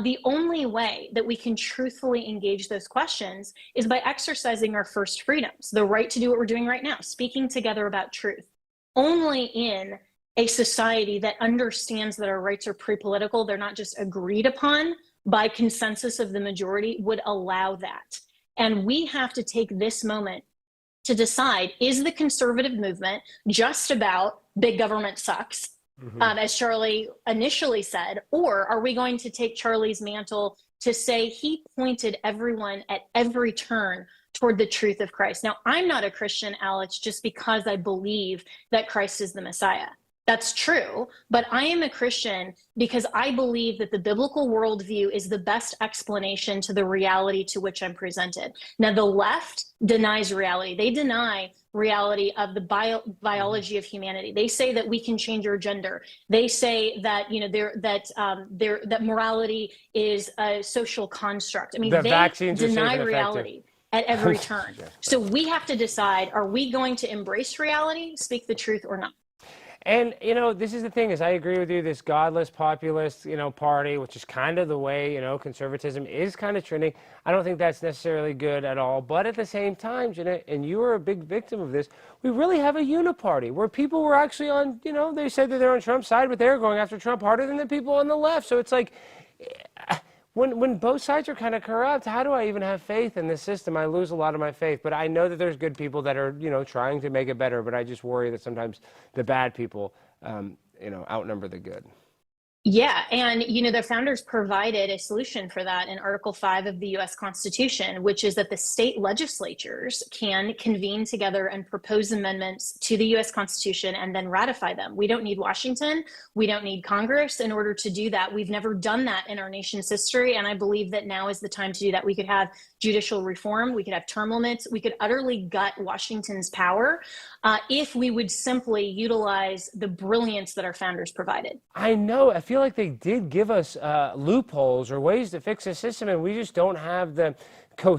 The only way that we can truthfully engage those questions is by exercising our first freedoms, the right to do what we're doing right now, speaking together about truth. Only in a society that understands that our rights are pre-political, they're not just agreed upon by consensus of the majority, would allow that. And we have to take this moment to decide, is the conservative movement just about big government sucks? As Charlie initially said, or are we going to take Charlie's mantle to say he pointed everyone at every turn toward the truth of Christ? Now, I'm not a Christian, Alex, just because I believe that Christ is the Messiah. That's true, but I am a Christian because I believe that the biblical worldview is the best explanation to the reality to which I'm presented. Now, the left denies reality. They deny reality of the biology of humanity. They say that we can change our gender. They say that that morality is a social construct. I mean, they deny reality at every turn. So we have to decide: are we going to embrace reality, speak the truth, or not? And, you know, this is the thing, is I agree with you, this godless populist, you know, party, which is kind of the way, you know, conservatism is kind of trending. I don't think that's necessarily good at all. But at the same time, Jenna, and you were a big victim of this, we really have a uniparty where people were actually on, you know, they said that they're on Trump's side, but they're going after Trump harder than the people on the left. So it's like, when both sides are kind of corrupt, how do I even have faith in this system? I lose a lot of my faith. But I know that there's good people that are, you know, trying to make it better. But I just worry that sometimes the bad people, you know, outnumber the good. Yeah, and you know, the founders provided a solution for that in Article 5 of the U.S. Constitution, which is that the state legislatures can convene together and propose amendments to the U.S. Constitution and then ratify them. We don't need Washington. We don't need Congress in order to do that. We've never done that in our nation's history, and I believe that now is the time to do that. We could have judicial reform. We could have term limits. We could utterly gut Washington's power if we would simply utilize the brilliance that our founders provided. I know. I feel like they did give us loopholes or ways to fix the system, and we just don't have the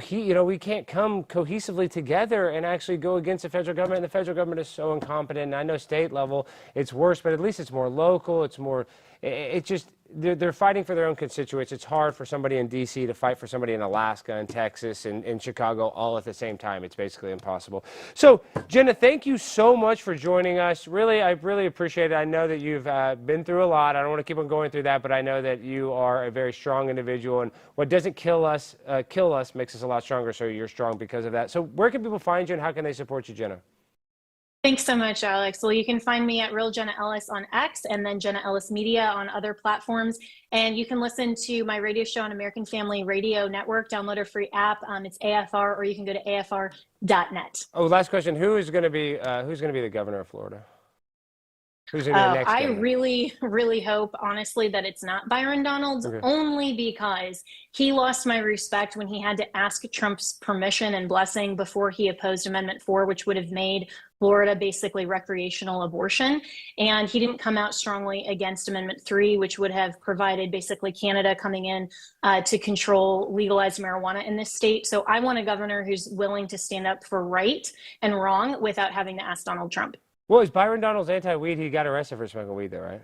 you know, we can't come cohesively together and actually go against the federal government. And the federal government is so incompetent. And I know state level it's worse, but at least it's more local. It's more. It just they're fighting for their own constituents. It's hard for somebody in D.C. to fight for somebody in Alaska and Texas and in Chicago all at the same time. It's basically impossible. So, Jenna, thank you so much for joining us. Really, I really appreciate it. I know that you've been through a lot. I don't want to keep on going through that, but I know that you are a very strong individual, and what doesn't kill us makes us a lot stronger, so you're strong because of that. So where can people find you, and how can they support you, Jenna? Thanks so much, Alex. Well, you can find me at Real Jenna Ellis on X, and then Jenna Ellis Media on other platforms. And you can listen to my radio show on American Family Radio Network. Download a free app. It's AFR, or you can go to afr.net. Oh, last question. Who's going to be the governor of Florida? Who's going to be the next I governor? really hope, honestly, that it's not Byron Donalds, only because he lost my respect when he had to ask Trump's permission and blessing before he opposed Amendment 4, which would have made Florida basically recreational abortion. And he didn't come out strongly against Amendment 3, which would have provided basically Canada coming in to control legalized marijuana in this state. So I want a governor who's willing to stand up for right and wrong without having to ask Donald Trump. Well, is Byron Donalds anti-weed? He got arrested for smoking weed, though, right?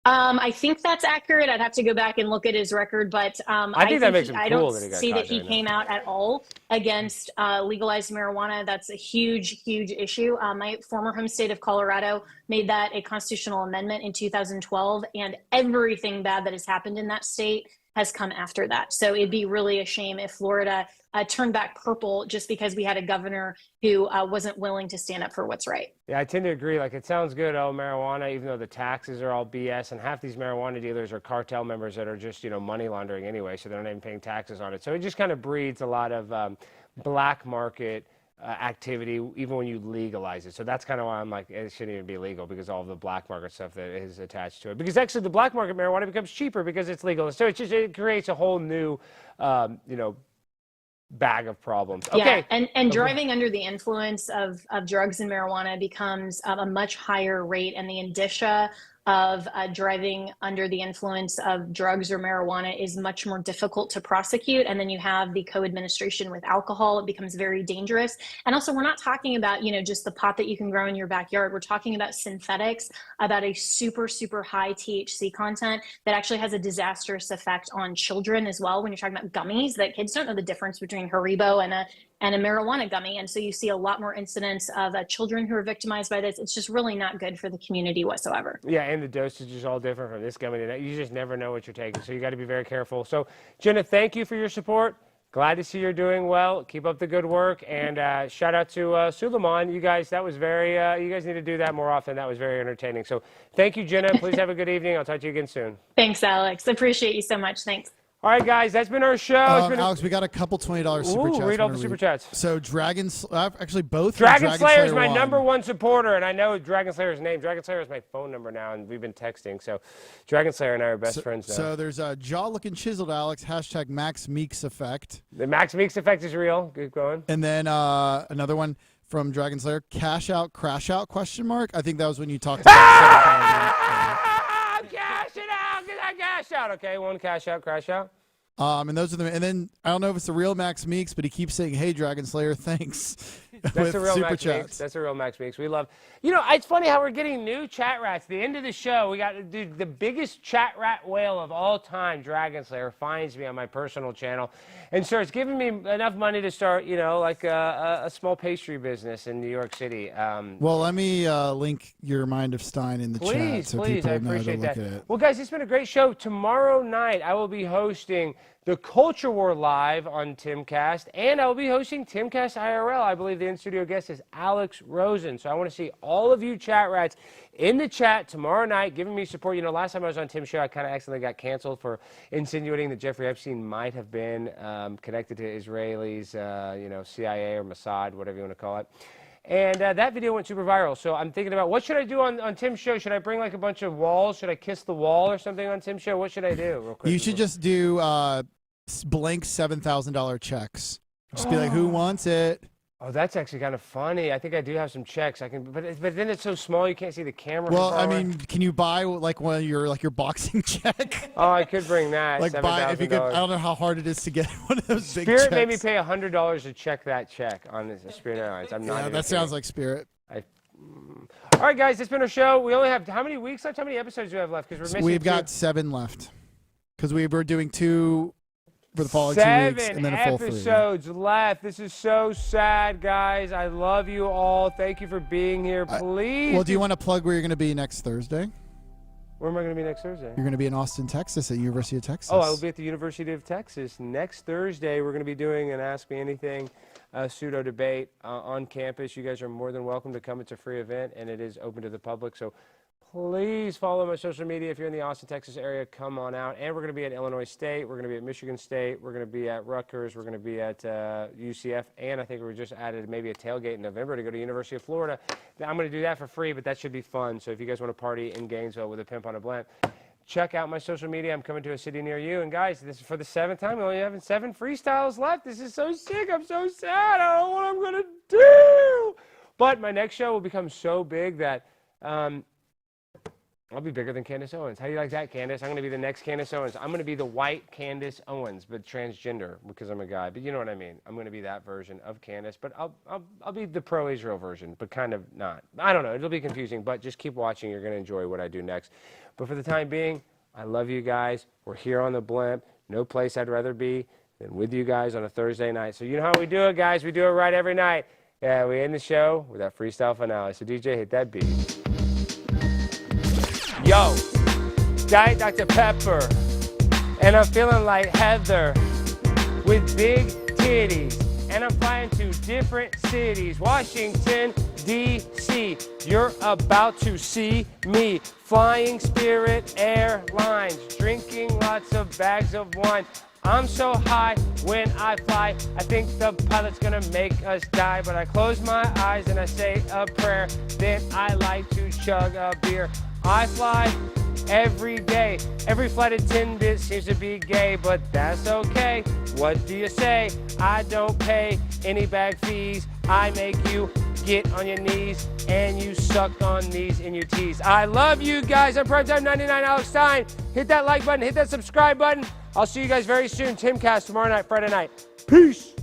I think that's accurate. I'd have to go back and look at his record, but I think that makes him I cool don't that he got see caught that he doing came out at all against legalized marijuana. That's a huge, huge issue. My former home state of Colorado made that a constitutional amendment in 2012, and everything bad that has happened in that state has come after that. So it'd be really a shame if Florida turned back purple just because we had a governor who wasn't willing to stand up for what's right. Yeah, I tend to agree. Like, it sounds good, oh, marijuana, even though the taxes are all BS, and half these marijuana dealers are cartel members that are just, money laundering anyway, so they're not even paying taxes on it. So it just kind of breeds a lot of black market activity, even when you legalize it. So that's kind of why I'm like, it shouldn't even be legal, because all of the black market stuff that is attached to it. Because actually the black market marijuana becomes cheaper because it's legal. So it creates a whole new, bag of problems. Okay. Yeah, and driving under the influence of drugs and marijuana becomes a much higher rate, and the indicia of driving under the influence of drugs or marijuana is much more difficult to prosecute. And then you have the co-administration with alcohol. It becomes very dangerous. And also, we're not talking about, just the pot that you can grow in your backyard. We're talking about synthetics, about a super, super high THC content that actually has a disastrous effect on children as well. When you're talking about gummies, that kids don't know the difference between Haribo and a marijuana gummy. And so you see a lot more incidents of children who are victimized by this. It's just really not good for the community whatsoever. Yeah, and the dosage is all different from this gummy to that. You just never know what you're taking, so you got to be very careful. So, Jenna, thank you for your support. Glad to see you're doing well. Keep up the good work, and shout out to Sulaiman. You guys, that was very, you guys need to do that more often. That was very entertaining. So thank you, Jenna. Please have a good evening. I'll talk to you again soon. Thanks, Alex. Appreciate you so much. Thanks. All right, guys, that's been our show. Alex, we got a couple $20 super chats. Read all the super chats. So actually both. Dragon Slayer is my #1 supporter, and I know Dragon Slayer's name. Dragon Slayer is my phone number now, and we've been texting. So Dragon Slayer and I are best friends now. So there's a jaw-looking chiseled Alex, # Max Meeks effect. The Max Meeks effect is real. Keep going. And then another one from Dragon Slayer, cash out, crash out, ? I think that was when you talked about cash it out, get that cash out. Okay, one cash out, crash out. And those are the. And then I don't know if it's the real Max Meeks, but he keeps saying, "Hey, Dragon Slayer, thanks." That's a real Max Meeks. That's a real Max Meeks. We love. It's funny how we're getting new chat rats. The end of the show, we got the biggest chat rat whale of all time. Dragon Slayer finds me on my personal channel, and starts giving me enough money to start, like a small pastry business in New York City. Well, let me link your Mind of Stein in the chat so please, people I know to appreciate look that. at it. Well, guys, it's been a great show. Tomorrow night, I will be hosting the Culture War Live on Timcast, and I will be hosting Timcast IRL. I believe the in-studio guest is Alex Rosen. So I want to see all of you chat rats in the chat tomorrow night giving me support. Last time I was on Tim's show, I kind of accidentally got canceled for insinuating that Jeffrey Epstein might have been connected to Israelis, CIA or Mossad, whatever you want to call it. And that video went super viral. So I'm thinking about, what should I do on Tim's show? Should I bring like a bunch of walls? Should I kiss the wall or something on Tim's show? What should I do real quick? You should just do blank $7,000 checks. Just be like, who wants it? Oh, that's actually kind of funny. I think I do have some checks. I can, but then it's so small you can't see the camera. Well, I mean, can you buy like one of your boxing check? Oh, I could bring that. Like buy if you could. I don't know how hard it is to get one of those big Spirit checks. made me pay $100 to check that check on the Spirit Airlines. I'm not. Yeah, that sounds like Spirit. All right, guys, it's been our show. We only have how many weeks left? How many episodes do we have left? Because we're missing. We've got 7 left. Because we were doing 2 for the following 2 weeks and then a full 3. 7 episodes left. This is so sad, guys. I love you all. Thank you for being here. Please. Well, do you want to plug where you're going to be next Thursday? Where am I going to be next Thursday? You're going to be in Austin, Texas at University of Texas. Oh, I will be at the University of Texas. Next Thursday, we're going to be doing an Ask Me Anything pseudo debate on campus. You guys are more than welcome to come. It's a free event, and it is open to the public. So please follow my social media. If you're in the Austin, Texas area, come on out. And we're going to be at Illinois State. We're going to be at Michigan State. We're going to be at Rutgers. We're going to be at UCF. And I think we just added maybe a tailgate in November to go to University of Florida. Now, I'm going to do that for free, but that should be fun. So if you guys want to party in Gainesville with a pimp on a blimp, check out my social media. I'm coming to a city near you. And guys, this is for the 7th time. We only have 7 freestyles left. This is so sick. I'm so sad. I don't know what I'm going to do. But my next show will become so big that I'll be bigger than Candace Owens. How do you like that, Candace? I'm going to be the next Candace Owens. I'm going to be the white Candace Owens, but transgender because I'm a guy. But you know what I mean. I'm going to be that version of Candace, but I'll be the pro-Israel version, but kind of not. I don't know. It'll be confusing, but just keep watching. You're going to enjoy what I do next. But for the time being, I love you guys. We're here on the blimp. No place I'd rather be than with you guys on a Thursday night. So you know how we do it, guys. We do it right every night. Yeah, we end the show with that freestyle finale. So DJ, hit that beat. Yo, Diet Dr. Pepper, and I'm feeling like Heather with big titties, and I'm flying to different cities, Washington, D.C. You're about to see me flying Spirit Airlines, drinking lots of bags of wine. I'm so high when I fly, I think the pilot's gonna make us die, but I close my eyes and I say a prayer, then I like to chug a beer. I fly every day. Every flight attendant seems to be gay, but that's okay. What do you say? I don't pay any bag fees. I make you get on your knees and you suck on these in your teeth. I love you guys. I'm Primetime 99 Alex Stein. Hit that like button, hit that subscribe button. I'll see you guys very soon. Timcast tomorrow night, Friday night. Peace.